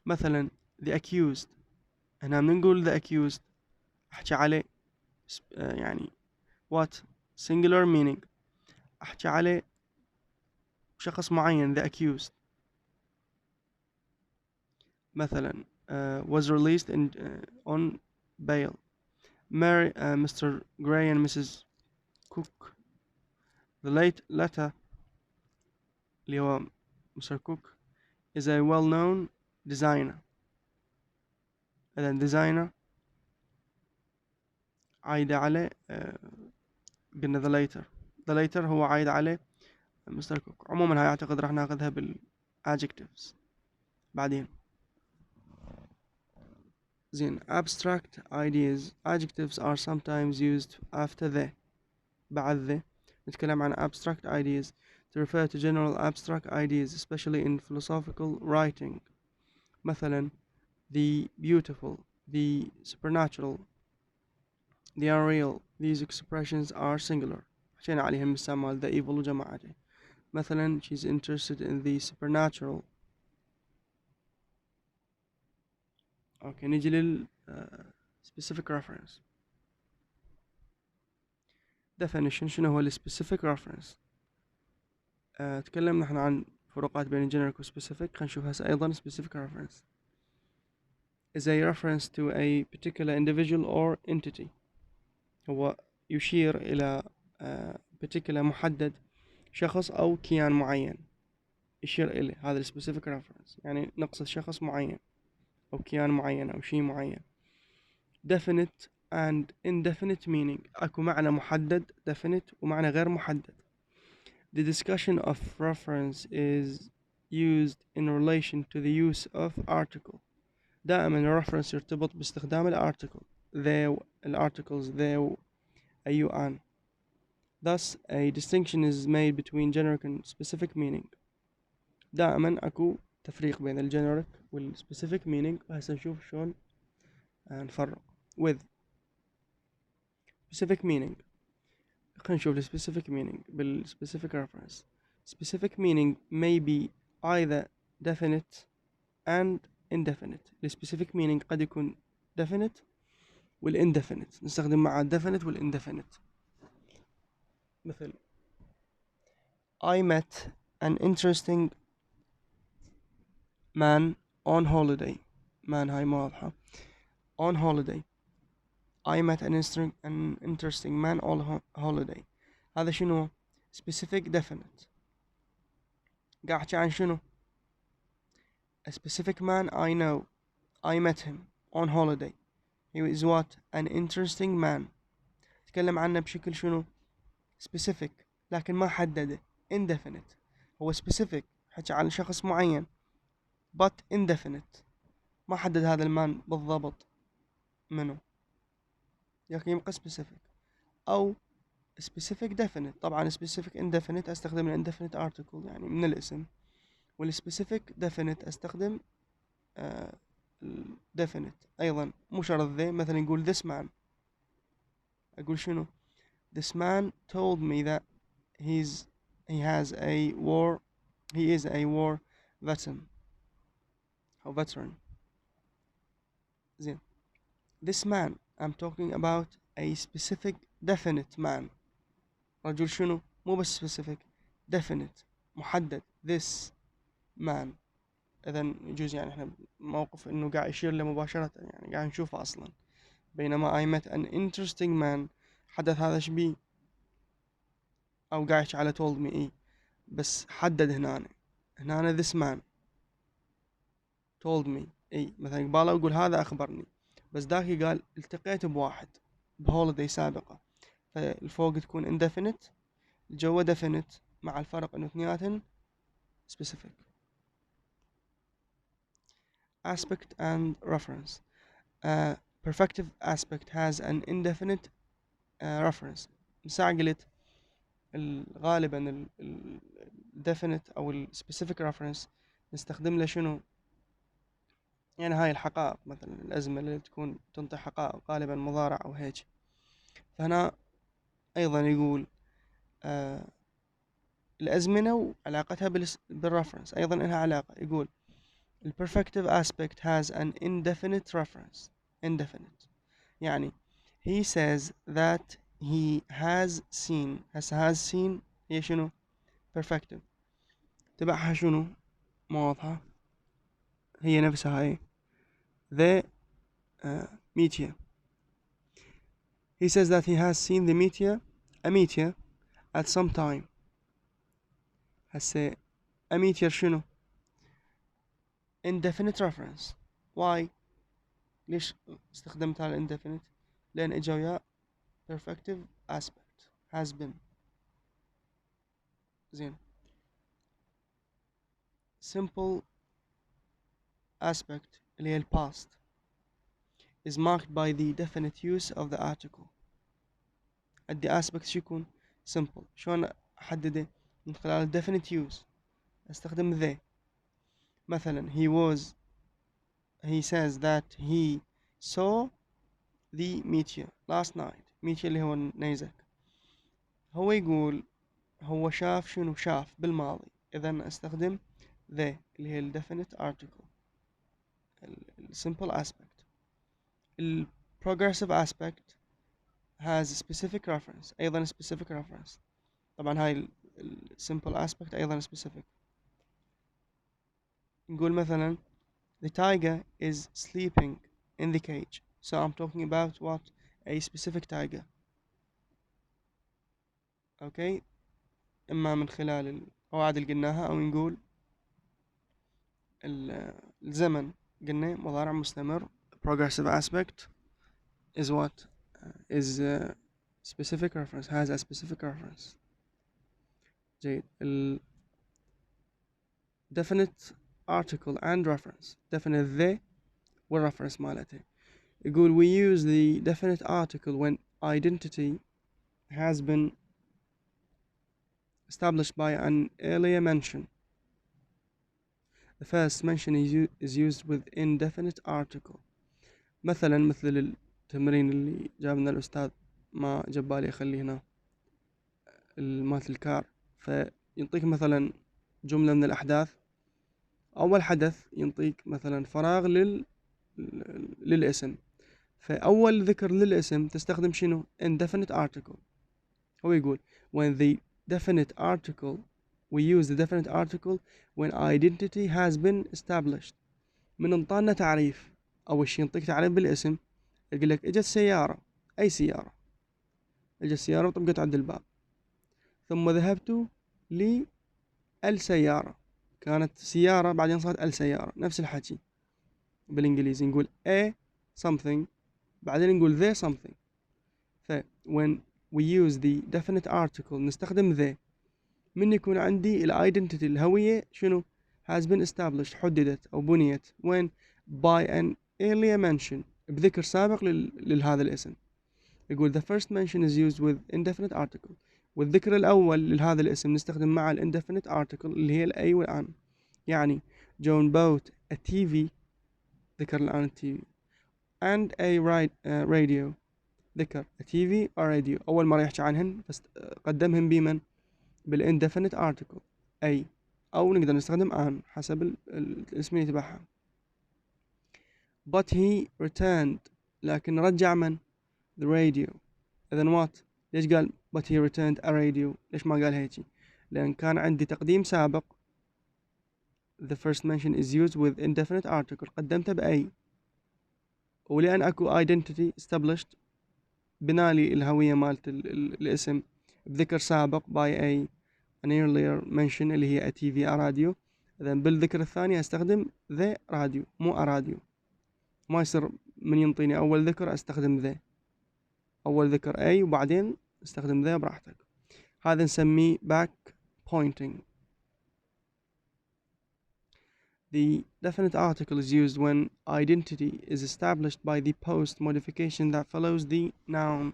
مثلا the accused، هنا من نقول the accused أحكي عليه يعني what singular meaning، أحكي عليه شخص معين the accused. مثلا was released on bail. Mary Mr. Gray and Mrs. Cook. The late letter اللي هو Mr. Cook is a well-known designer. إذا designer عايدة عليه قلنا the later هو عايد عليه مستر كوك. عموما هاي أعتقد راح ناخذها بالadjectives بعدين. زين abstract ideas adjectives are sometimes used after the بعد the نتكلم عن abstract ideas to refer to general abstract ideas especially in philosophical writing. مثلا the beautiful, the supernatural, the unreal. These expressions are singular. حكينا عليهم بالسامال the evil وجماعته. مثلا she's interested in the supernatural. اوكي نيجي لل specific reference. definition شنو هو ال specific reference؟ تكلمنا احنا عن فروقات بين generic و specific. خلينا نشوف هسه ايضا specific reference is a reference to a particular individual or entity. هو يشير إلى particular محدد شخص أو كيان معين يشير إليه. هذا ال specific reference يعني نقصد شخص معين أو كيان معين أو شيء معين. definite and indefinite meaning أكو معنى محدد definite ومعنى غير محدد. The discussion of reference is used in relation to the use of article. دائما الرفرنس يرتبط باستخدام الارتكل they الارتكلز they و أي وأن. Thus a distinction is made between generic and specific meaning. دائما أكو تفريق بين الجنريك والspecific meaning وهسه نشوف شلون نفرق. with specific meaning خلينا نشوف ال specific meaning بال specific reference. Specific meaning may be either definite and indefinite. ال specific meaning قد يكون definite وال indefinite. نستخدم مع definite وال indefinite. مثل I met an interesting man on holiday. man هاي ما واضحة. on holiday. I met an interesting man on holiday. هذا شنو؟ specific definite. قاعد أحكي عن شنو؟ a specific man I know. I met him on holiday. He is what? an interesting man. تكلم عنه بشكل شنو؟ specific لكن ما حدده. indefinite. هو specific حكي عن شخص معين but indefinite ما حدد هذا المان بالضبط منه لكن يبقى specific. أو specific definite. طبعا specific indefinite أستخدم ال indefinite article يعني من الاسم. وال specific definite أستخدم definite أيضا مو شرط ذي. مثلا نقول this man أقول شنو؟ this man told me that he is a war veteran أو veteran. زين this man I'm talking about a specific definite man. رجل شنو؟ مو بس specific definite محدد this man. إذا يجوز يعني إحنا موقف إنه قاعد يشير له مباشرة يعني قاعد نشوفه أصلا. بينما I met an interesting man حدث هذا شبيه أو قاعد يحكي على told me إيه بس حدد هنا this man told me إيه مثلا قباله يقول هذا أخبرني بس داكي قال التقيت بواحد بهوليداي سابقة. فالفوق تكون indefinite الجوا definite مع الفرق إنه اثنيناتن specific. Aspect and reference. Perfective aspect has an indefinite reference. مساعة قلت غالبا ال definite أو ال specific reference نستخدم له شنو؟ يعني هاي الحقائق مثلا الأزمة اللي تكون تنطي حقائق غالبا مضارع أو هيك. فهنا أيضا يقول الأزمنة وعلاقتها بالreference أيضا لها علاقة. يقول the perfective aspect has an indefinite reference. indefinite يعني he says that he has seen. has seen هي شنو؟ perfective تبعها شنو؟ ما واضحة هي نفسها هاي the meteor. he says that he has seen the meteor at some time. هسه a meteor شنو؟ indefinite reference. why؟ ليش استخدمت على indefinite؟ لأن إجا وياه perfective aspect has been. زين. simple aspect اللي هي past is marked by the definite use of the article. عندي aspect شو يكون simple. شلون أحدده؟ من خلال definite use. أستخدم the. مثلا he says that he saw the meteor last night. meteor اللي هو النيزك. هو يقول هو شاف شنو؟ شاف بالماضي. إذا أستخدم the اللي هي ال definite article. ال simple aspect. ال progressive aspect has specific reference. أيضا specific reference. طبعا هاي ال simple aspect أيضا specific. نقول مثلا the tiger is sleeping in the cage. So I'm talking about what? A specific tiger. Okay. إما من خلال القواعد اللي قلناها أو نقول الزمن. قلنا مضارع مستمر. Progressive aspect is what? Is a specific reference. Has a specific reference. جيد. definite article and reference. definite the والreference مالته. يقول we use the definite article when identity has been established by an earlier mention. The first mention is used with indefinite article. مثلا مثل التمرين اللي جابنا الأستاذ ما جبالي أخليه هنا مالت الكار. فينطيك مثلا جملة من الأحداث. أول حدث ينطيك مثلا فراغ للاسم. فأول ذكر للاسم تستخدم شنو؟ indefinite article. هو يقول when the definite article we use the definite article when identity has been established. من انطانا تعريف أول شي ينطيك تعريف بالاسم. يقول لك اجت سيارة. أي سيارة؟ اجت سيارة وطبقت عند الباب. ثم ذهبت للسيارة. كانت سيارة بعدين صارت السيارة. نفس الحكي بالإنجليزي نقول a something بعدين نقول the something. ف when we use the definite article نستخدم the من يكون عندي identity الهوية شنو؟ has been established حددت أو بنيت when by an earlier mention بذكر سابق لهذا الاسم. يقول the first mention is used with indefinite article. والذكر الأول لهذا الاسم نستخدم مع indefinite article اللي هي الأي والآن. يعني John bought a TV ذكر الآن TV and a radio ذكر a TV or radio. أول مرة يحكي عنهن بس قدمهن بمن؟ بالindefinite article أي أو نقدر نستخدم an حسب الاسم اللي تبعها. But he returned لكن رجع من؟ the radio. إذن what؟ ليش قال but he returned a radio؟ ليش ما قال هيك؟ لأن كان عندي تقديم سابق. The first mention is used with indefinite article قدمته بأي. ولأن أكو identity established بنالي الهوية مالت الاسم بذكر سابق by an earlier mention اللي هي a TV a radio. إذن بالذكر الثاني أستخدم the radio مو a radio. ما يصير من ينطيني أول ذكر أستخدم the. أول ذكر A وبعدين استخدم the براحتك. هذا نسميه back pointing. The definite article is used when identity is established by the post modification that follows the noun.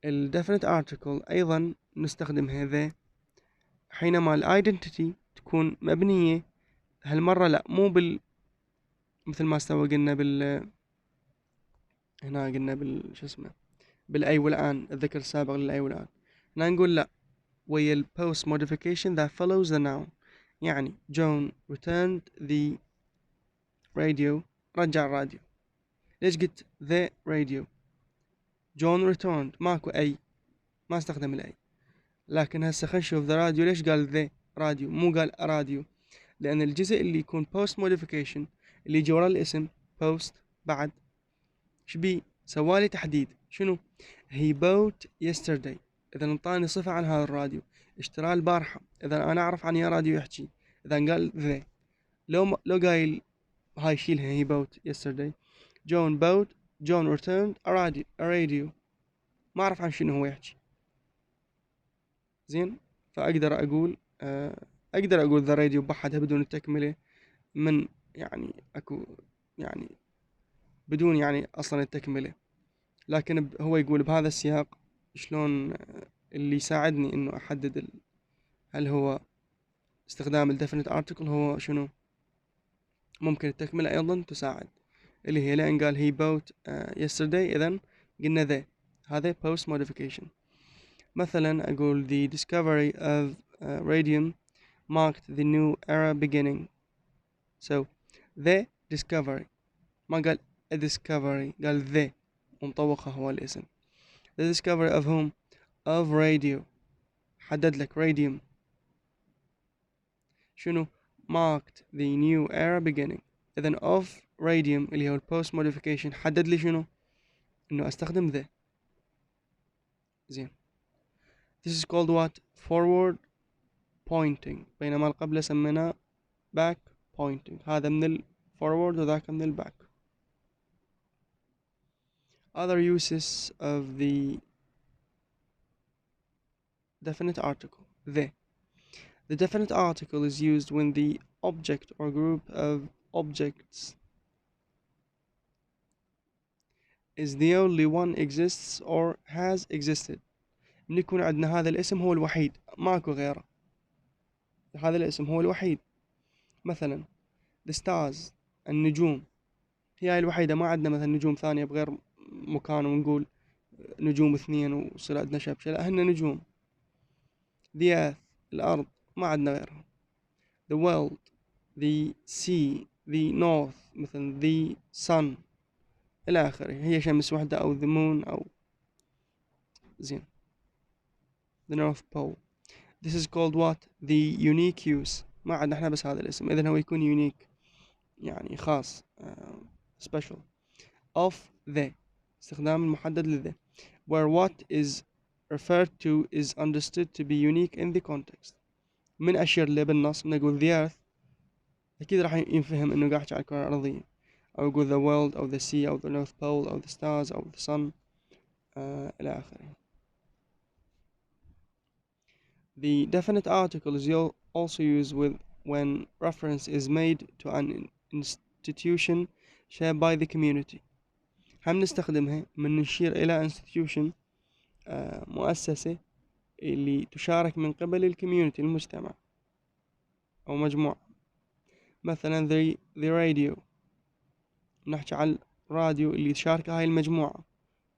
ال definite article أيضا نستخدمها the حينما ال identity تكون مبنية. هالمرة لا مو مثل ما استوى قلنا هنا قلنا شو اسمه بالأي والآن الذكر السابق للأي والآن. هنا نقول لا ويا ال post modification that follows the noun. يعني John returned the radio رجع الراديو. ليش قلت the radio؟ John returned ماكو أي ما استخدم الأي. لكن هسه خلينا نشوف the radio ليش قال the راديو مو قال راديو؟ لأن الجزء اللي يكون post modification اللي يجي ورا الاسم post بعد شبي سوالي تحديد شنو؟ he bought yesterday. إذا انطاني صفة عن هذا الراديو اشتراه البارحة. إذا أنا أعرف عن يا راديو يحكي. إذا قال the لو قايل هاي شيلها he bought yesterday. John returned a radio. ما أعرف عن شنو هو يحكي. زين، فأقدر أقول the radio بحدها بدون التكملة، من يعني أكو يعني بدون يعني أصلا التكملة، لكن هو يقول بهذا السياق شلون اللي يساعدني إنه أحدد هل هو استخدام ال definite article هو شنو. ممكن التكملة أيضا تساعد، اللي هي لأن قال he bought yesterday، إذن قلنا the، هذا post modification. مثلا أقول the discovery of radium marked the new era beginning. So the discovery، ما قال a discovery، قال the، ومطوقها هو الاسم. The discovery of whom؟ of radio، حدد لك radium. شنو؟ marked the new era beginning. إذن of radium اللي هو post modification حدد لي شنو؟ إنه أستخدم the. زين. This is called what؟ forward pointing، بينما القبل سميناه back pointing. هذا من ال forward وذاك من ال back. Other uses of the definite article. The definite article is used when the object or group of objects is the only one exists or has existed. من يكون عندنا هذا الاسم هو الوحيد، ماكو غيره، هذا الاسم هو الوحيد. مثلا the stars، النجوم، هي الوحيدة، ما عندنا مثلا نجوم ثانية بغير مكان ونقول نجوم اثنين ويصير عندنا شبشة، لا، هن نجوم. the earth، الأرض، ما عندنا غيرها. the world، the sea، the north، مثلا the sun إلى آخره، هي شمس وحدة أو the moon أو زين the north pole. This is called what؟ the unique use. ما عندنا احنا بس هذا الاسم، إذن هو يكون unique يعني خاص special of the، استخدام المحدد لذا، where what is referred to is understood to be unique in the context. من أشير له بالنص نقول the earth، أكيد راح ينفهم إنه قاعد على الكرة الأرضية، أو يقول the world أو the sea أو the north pole أو the stars أو the sun إلى آخره. The definite article is also used when reference is made to an institution shared by the community. هم نستخدمها من نشير إلى institution مؤسسة اللي تشارك من قبل الكوميونتي، المجتمع أو مجموعة. مثلا the radio، نحكي على الراديو اللي تشارك هاي المجموعة،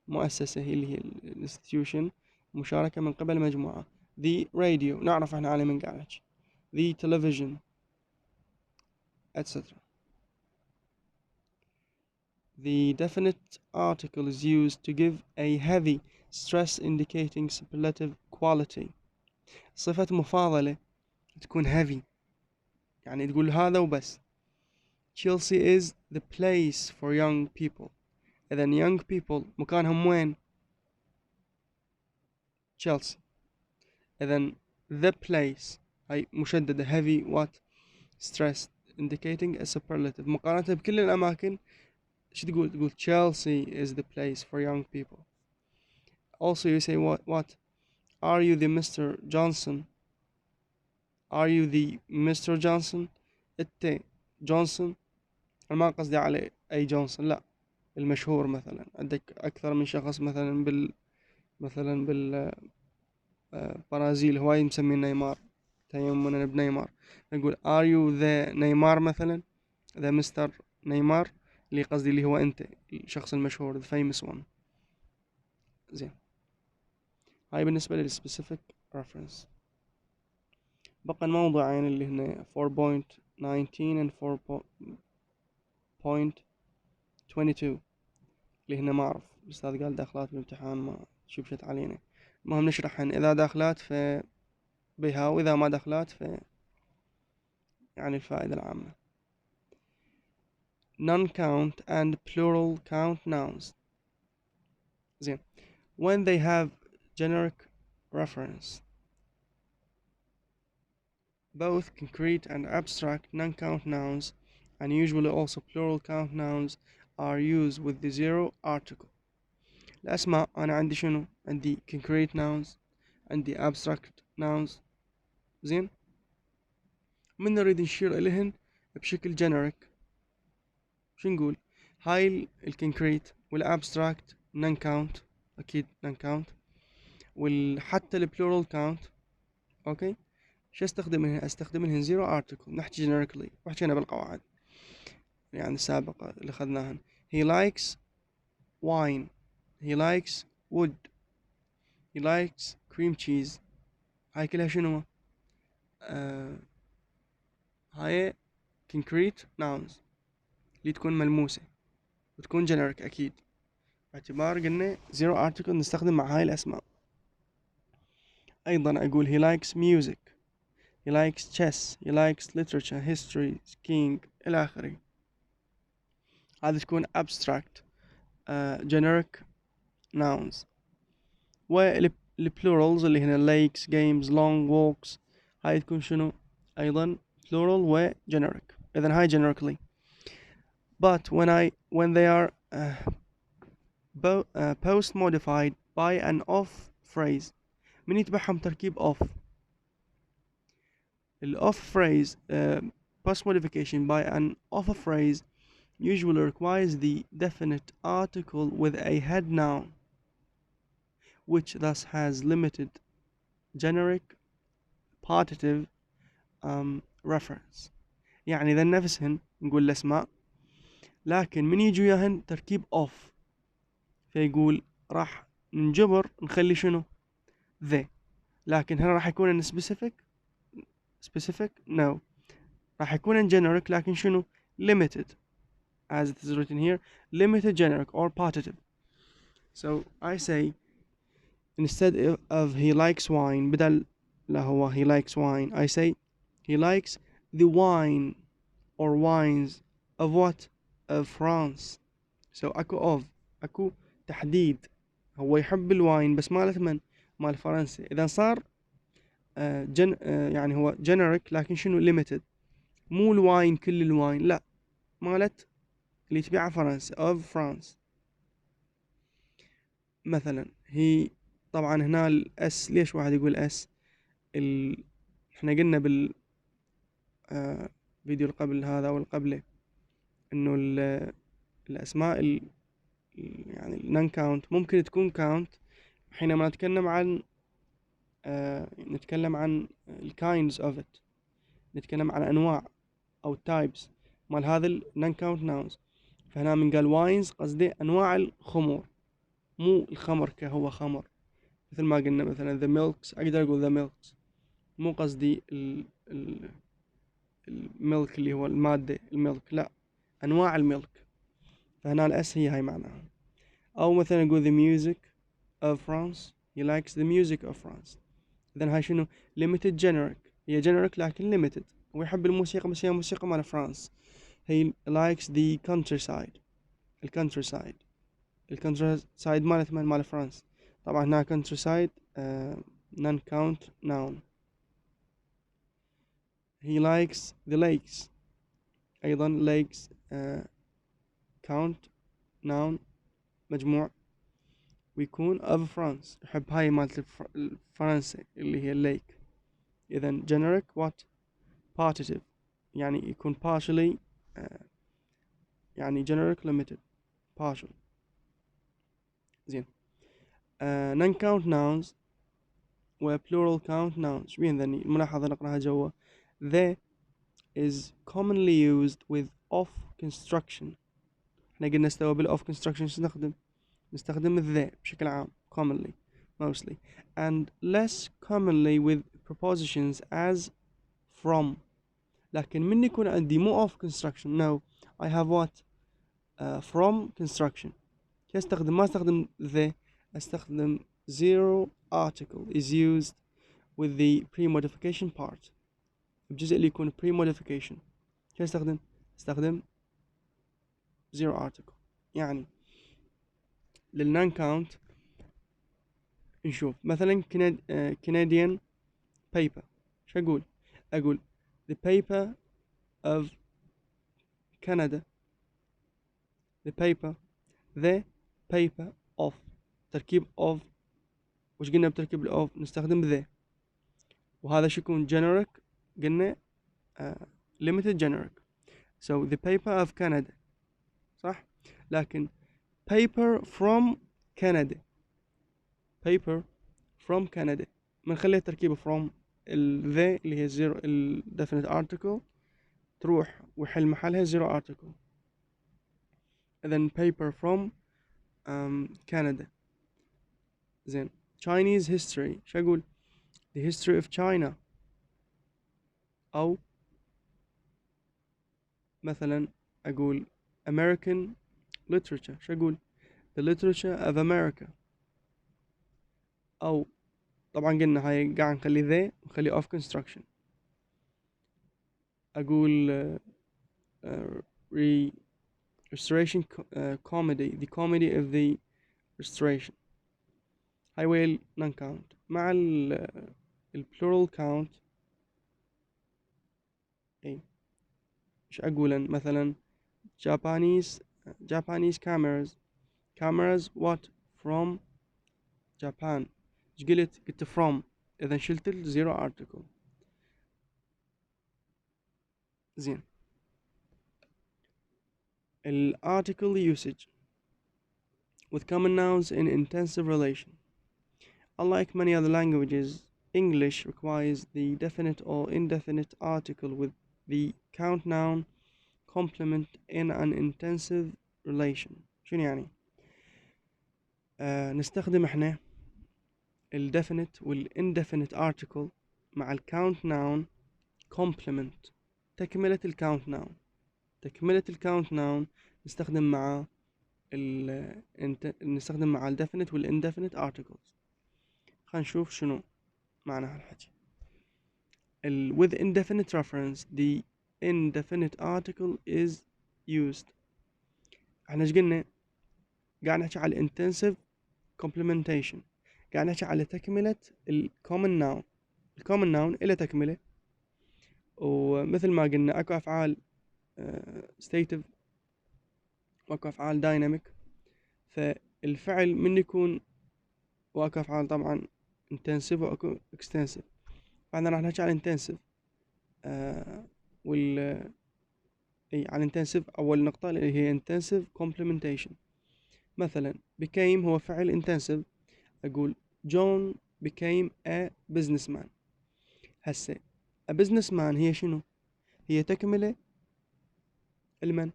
مؤسسة اللي هي الانستتيوشن، مشاركة من قبل مجموعة. the radio نعرف احنا على من قاعد نحكي. the television etc. The definite article is used to give a heavy stress indicating superlative quality. صفة مفاضلة تكون heavy، يعني تقول هذا وبس. Chelsea is the place for young people. إذن young people مكانهم وين؟ Chelsea. إذن the place هاي مشددة heavy what؟ stress indicating a superlative، مقارنة بكل الأماكن شو تقول؟ تقول Chelsea is the place for young people. Also you say what? Are you the Mr. Johnson? Are you the Mr. Johnson؟ أنت جونسون، أنا ما قصدي على أي جونسون، لا، المشهور. مثلا عندك أكثر من شخص مثلا مثلا بالبرازيل هواي مسمين نيمار، تيمنا بنيمار، نقول are you the نيمار مثلا، the Mr. نيمار، اللي قصدي اللي هو أنت الشخص المشهور the famous one. زين، هاي بالنسبة للspecific reference. بقى الموضوعين اللي هنا 4.19 and 4.22 اللي هنا ما أعرف، الأستاذ قال داخلات بالامتحان ما شبشت علينا. المهم نشرحهن، إذا داخلات بها، وإذا ما داخلات يعني الفائدة العامة. non-count and plural count nouns. زين، when they have generic reference both concrete and abstract non-count nouns, and usually also plural count nouns, are used with the zero article. الأسماء أنا عندي شنو؟ عندي concrete nouns، عندي abstract nouns. زين، من نريد نشير إليهن بشكل generic شو نقول؟ هاي الكونكريت والابستراكت نون كاونت، أكيد نون كاونت، وحتى البلورال كاونت. أوكي، شو استخدم هنا؟ استخدم هنا زيرو ارتكل، نحكي جينيريكلي وحكينا بالقواعد يعني السابقة اللي أخذناهن. he likes wine، he likes wood، he likes cream cheese. هاي كلها شنو؟ هاي concrete nouns اللي تكون ملموسة وتكون generic أكيد، باعتبار قلنا zero article نستخدم مع هاي الأسماء. أيضا أقول he likes music، he likes chess، he likes literature، history، skiing إلى آخره. هذه تكون abstract generic nouns. والplurals اللي هنا lakes، games، long walks، هاي تكون شنو؟ أيضا plural و generic. إذن هاي generically. But when they are post modified by an off phrase، من يتبعهم تركيب off. off phrase post modification by an off phrase usually requires the definite article with a head noun, which thus has limited generic partitive reference. يعني ذا نفسهن نقول الأسماء، لكن من يجوا ياهن تركيب off، فيقول راح نجبر نخلي شنو؟ ذا، لكن هنا راح يكون specific no، راح يكون generic لكن شنو؟ limited as it is written here، limited generic or partitive. So I say instead of he likes wine، بدل لا هو he likes wine، I say he likes the wine or wines of what؟ of France. So أكو أكو تحديد، هو يحب الواين بس مالت من؟ مال فرنسا. إذا صار يعني هو generic لكن شنو؟ limited، مو الواين كل الواين، لا، مالت اللي تبيعها فرنسا of France. مثلا هي طبعا هنا الاس، ليش واحد يقول اس؟ احنا قلنا بال فيديو القبل هذا والقبله انه الاسماء يعني النون كاونت ممكن تكون كاونت حينما نتكلم عن الكايندز اوف ات، نتكلم عن انواع او تايبس مال هذا النون كاونت ناونز. فهنا من قال واينز قصدي انواع الخمور، مو الخمر كهو خمر، مثل ما قلنا مثلا the milks، اقدر اقول the milks، مو قصدي الميلك اللي هو المادة الميلك، لا، انواع الميلك. فهنا الاس هي هاي معناها. او مثلا اقول the music of France، he likes the music of France. اذا هاي شنو؟ limited generic، هي generic لكن limited، ويحب الموسيقى بس هي موسيقى مال فرنسا. he likes the countryside، الكونترسايد مالت مال فرنسا. طبعا هنا countryside non count noun. he likes the lakes، أيضا lakes count noun مجموع، ويكون of France، يحب هاي مالت فرنسا اللي هي الليك. إذن generic what؟ partitive، يعني يكون partially يعني generic limited partial. زين، non count nouns و plural count nouns شبين ذني؟ الملاحظة نقراها جوا. they is commonly used with of construction. احنا قلنا استوى بال of construction نستخدم the بشكل عام commonly mostly and less commonly with prepositions as from. لكن من يكون عندي مو of construction no I have what from construction، ما استخدم the، استخدم zero article is used with the pre-modification part. الجزء اللي يكون pre-modification استخدم zero article. يعني للنون كاونت نشوف مثلا Canadian paper، شو أقول the paper of Canada. the paper of. تركيب of وش قلنا بتركيب of نستخدم the، وهذا شو يكون generic قلنا limited generic. so the paper of Canada صح، لكن paper from Canada بنخليها تركيبه from the اللي هي zero definite article تروح ويحل محلها zero article. then paper from Canada. زين Chinese history شو أقول؟ the history of China. أو مثلا أقول American literature شو أقول؟ the literature of America. أو طبعا قلنا هاي قاعد نخلي the ونخلي of construction. أقول restoration comedy the comedy of the restoration. هاي ويل non count مع plural count. اي ايش اقول مثلا Japanese cameras what from Japan. ايش قلت from، اذا شلت zero article. زين article usage with common nouns in intensive relation. Unlike many other languages, English requires the definite or indefinite article with the count noun complement in an intensive relation. شنو يعني؟ نستخدم احنا definite indefinite article مع count noun complement تكملة count noun نستخدم مع نستخدم مع definite indefinite articles. خلينا نشوف شنو معنى هالحكي. with indefinite reference the indefinite article is used. احنا ايش قلنا؟ قاعد نحكي على intensive complementation، قاعد نحكي على تكملة common noun. common noun إلى تكملة، ومثل ما قلنا اكو افعال stative واكو افعال dynamic. فالفعل من يكون واكو افعال طبعا intensive واكو extensive. فاحنا راح نحكي على intensive على intensive. اول نقطة اللي هي intensive complementation. مثلا became هو فعل intensive، اقول John became a businessman. هسه a businessman هي شنو؟ هي تكملة المن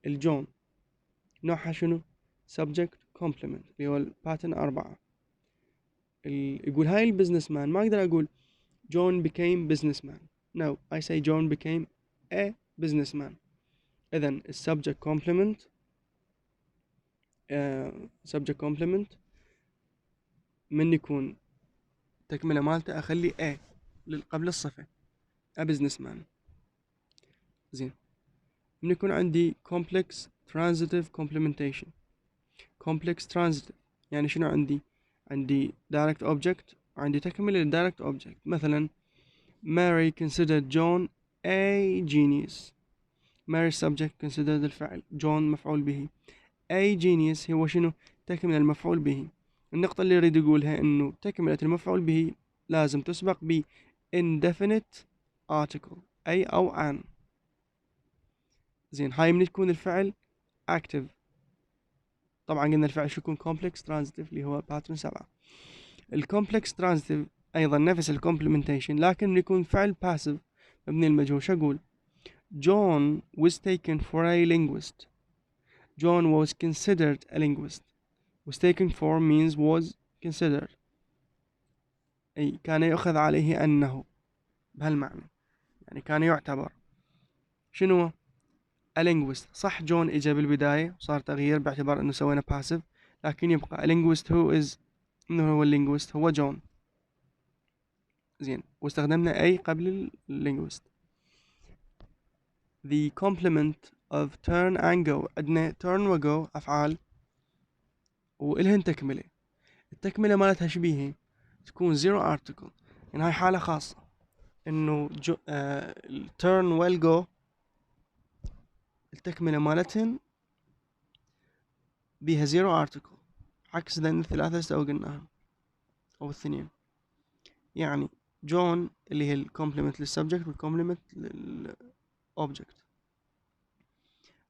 الجون، نوعها شنو؟ subject complement اللي هو الباترن 4. يقول هاي البزنسمان، ما اقدر اقول John became businessman. No, I say John became a businessman. اذن subject complement من يكون تكملة مالته اخلي a قبل الصفة a businessman. زين من يكون عندي complex transitive complementation. complex transitive يعني شنو عندي direct object وعندي تكملة direct object. مثلا Mary considered John a genius. Mary subject considered الفعل، John مفعول به. a genius هو شنو؟ تكملة المفعول به. النقطة اللي أريد أقولها إنه تكملة المفعول به لازم تسبق ب indefinite article أي أو an. زين هاي من تكون الفعل active. طبعا قلنا الفعل شو يكون complex transitive اللي هو pattern 7. الcomplex transitive أيضا نفس الcomplementation، لكن من يكون فعل passive مبني المجهول. شو أقول؟ John was taken for a linguist. John was considered a linguist. was taken for means was considered، أي كان يؤخذ عليه أنه، بهالمعنى يعني كان يعتبر شنو a linguist. صح جون إجا بالبداية وصار تغيير باعتبار أنه سوينا passive، لكن يبقى a linguist who is، منو هو linguist؟ هو جون. زين واستخدمنا أي قبل linguist. the complement of turn and go. عندنا turn و go أفعال وإلهن تكملة. التكملة مالتها شبيهة تكون zero article، يعني هاي حالة خاصة. إنه turn will go التكملة مالتهن بيها zero article، عكس ذن الثلاثة اللي قلناها أو الثنين. يعني جون اللي هي الكومبلمنت للسبجكت والكومبلمنت للأوبجكت.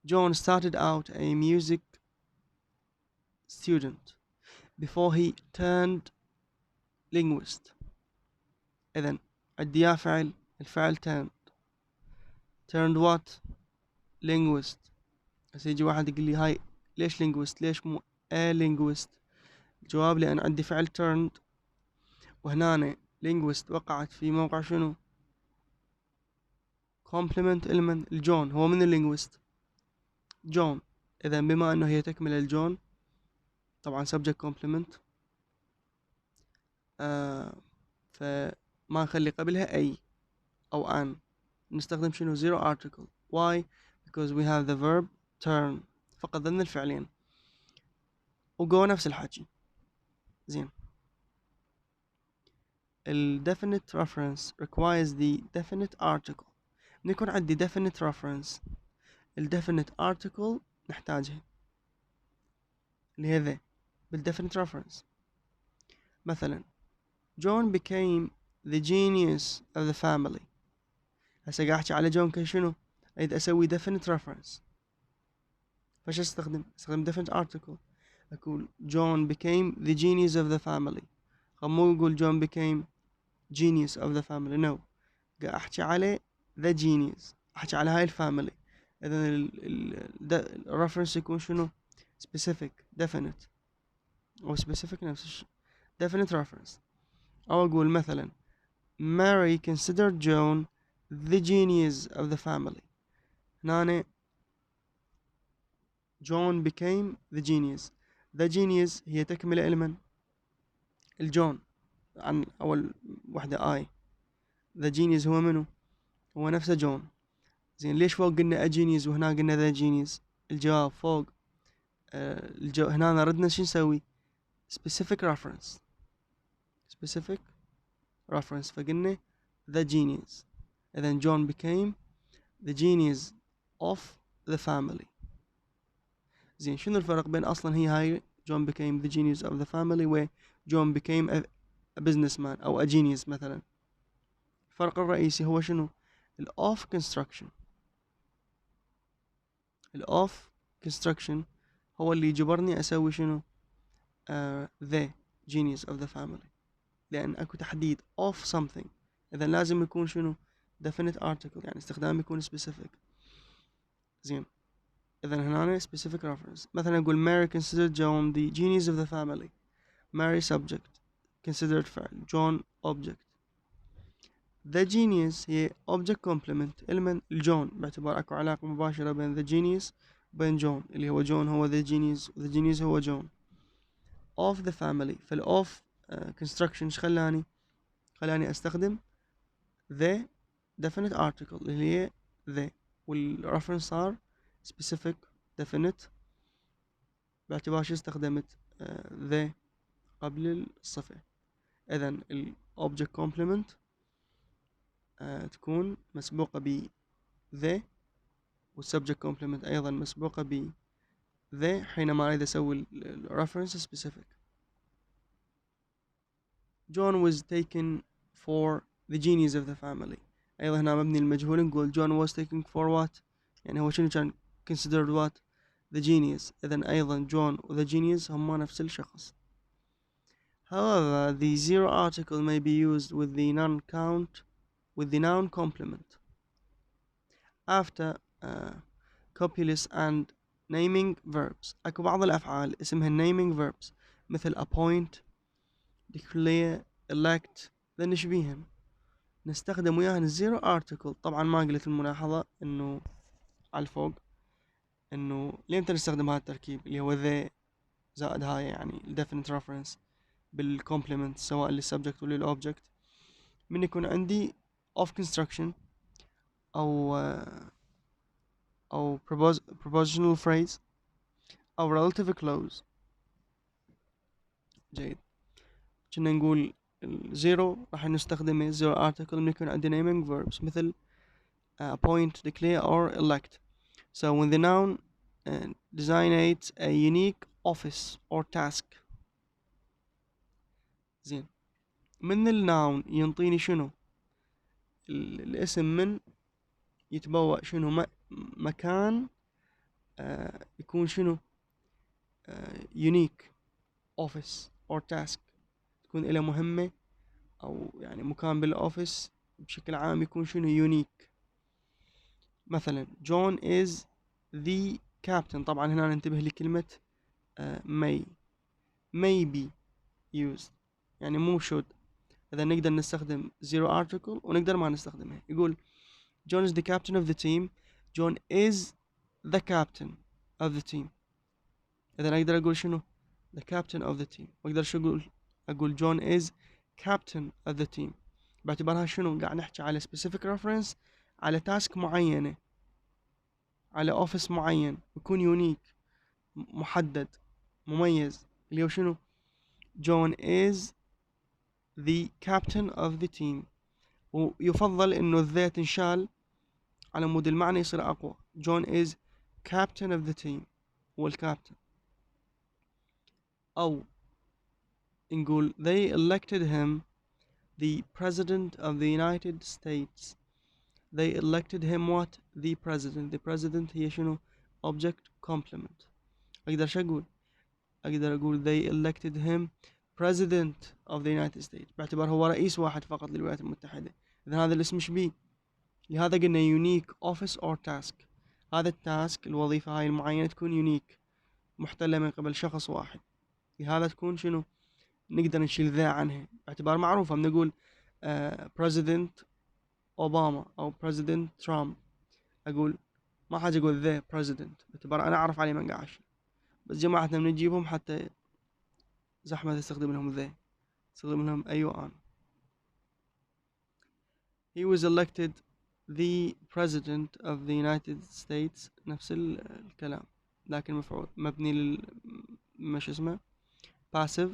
John started out a music student before he turned linguist. إذن عندي يا فعل، الفعل turned what؟ linguist. هسه يجي واحد يقول لي هاي ليش linguist؟ ليش مو a linguist؟ الجواب لأن عندي فعل turned، وهنا linguist وقعت في موقع شنو؟ complement element الجون. هو من linguist؟ جون. إذا بما أنه هي تكمل الجون طبعا subject complement، فما نخلي قبلها أي أو أن، نستخدم شنو؟ zero article. why؟ because we have the verb turn، فقط ضمن الفعلين، وجو نفس الحكي. زين. ال definite reference requires the definite article. من يكون عندي definite reference، ال definite article نحتاجها اللي هي ذا بال definite reference. مثلا John became the genius of the family. هسه قاعد احكي على جون كشنو؟ اريد اسوي definite reference، فش استخدم definite article. اقول John became the genius of the family، مو يقول John became genius of the family. no، قاعد احكي على the genius، احكي على هاي الفاميلي. اذا ال reference يكون شنو؟ specific definite، او specific نفس الشيء definite reference. او اقول مثلا Mary considered John the genius of the family. هنا John became the genius. the genius هي تكملة إلمن الجون عن أول وحدة I. the genius هو منو؟ هو نفسه جون. زين ليش فوق قلنا a genius وهنا قلنا the genius؟ الجواب فوق هنا ردنا شو نسوي؟ specific reference فقلنا the genius. إذن John became the genius of the family. زين شنو الفرق بين أصلا هي هاي John became the genius of the family و John became a businessman أو a genius مثلا؟ الفرق الرئيسي هو شنو؟ ال of construction. ال of construction هو اللي يجبرني أسوي شنو؟ the genius of the family، لأن أكو تحديد of something. إذا لازم يكون شنو؟ definite article، يعني استخدام يكون specific. زين. إذا هنا specific reference. مثلا أقول Mary considered John the genius of the family. Mary subject، considered فعل، John object. the genius هي object complement element الجون، باعتبار أكو علاقة مباشرة بين the genius وبين جون، اللي هو جون هو the genius و the genius هو جون. of the family، فال of construction خلاني أستخدم the definite article اللي هي the، والreference صار specific definite باعتبار شو استخدمت the قبل الصفة. إذن ال object complement تكون مسبوقة ب the، والsubject complement أيضا مسبوقة ب the حينما أريد أسوي reference specific. John was taken for the genius of the family. أيضا هنا مبني المجهول نقول John was taken for what؟ يعني هو شنو كان considered what؟ the genius. إذن أيضا John و the genius هما نفس الشخص. However, the zero article may be used with the noun complement after copulous and naming verbs. أكو بعض الأفعال اسمها naming verbs مثل appoint، declare، elect، ذا نشبيهن نستخدم وياهن zero article. طبعا ما قلت الملاحظة انه على الفوق انه ليه نستخدم هذا التركيب اللي هو the زائد هاي، يعني definite reference بالcomplement سواء للسبجكت ولا للobject. من يكون عندي of construction او propositional phrase او relative clause. جيد. كنا نقول الزيرو راح نستخدمه zero article لما يكون عندنا naming verbs مثل appoint, declare or elect. So when the noun designates a unique office or task. زين، من الناون ينطيني شنو؟ الاسم من يتبوأ شنو؟ مكان يكون شنو؟ unique office or task، تكون إلى مهمة أو يعني مكان بالأوفيس بشكل عام يكون شنو؟ unique. مثلا John is the captain. طبعا هنا ننتبه لكلمة may be used، يعني مو should. إذا نقدر نستخدم zero article ونقدر ما نستخدمها. يقول John is the captain of the team. John is the captain of the team. إذا أقدر أقول شنو؟ the captain of the team. وأقدر شو أقول John is captain of the team، باعتبارها شنو؟ قاعد نحكي على specific reference، على task معينة، على office معين، يكون unique، محدد، مميز، اللي هو شنو؟ John is the captain of the team. ويفضل إنه the تنشال على مود المعنى يصير أقوى. John is captain of the team، هو الكابتن. أو نقول they elected him the president of the United States. They elected him what? The president. The president هي شنو؟ object complement. أقدر شو أقول؟ أقدر أقول they elected him president of the United States، باعتبار هو رئيس واحد فقط للولايات المتحدة. إذا هذا الاسم مش بيه، لهذا قلنا unique office or task. هذا التاسك، الوظيفة هاي المعينة تكون unique، محتلة من قبل شخص واحد، لهذا تكون شنو؟ نقدر نشيل ذا عنها باعتبار معروفة. بنقول president أوباما أو president ترامب، أقول ما حاجة أقول ذا president باعتبار أنا أعرف عليه من قاعد أشيل. بس جماعتنا بنجيبهم حتى زحمة تستخدم لهم ذا، تستخدم لهم أيوة أنا. He was elected the president of the United States، نفس الكلام لكن مفعول مبني مش اسمه passive،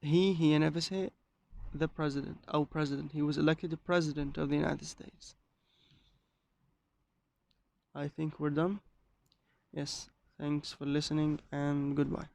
هي نفسها the president أو president. He was elected the president of the United States. I think we're done. Yes, thanks for listening and goodbye.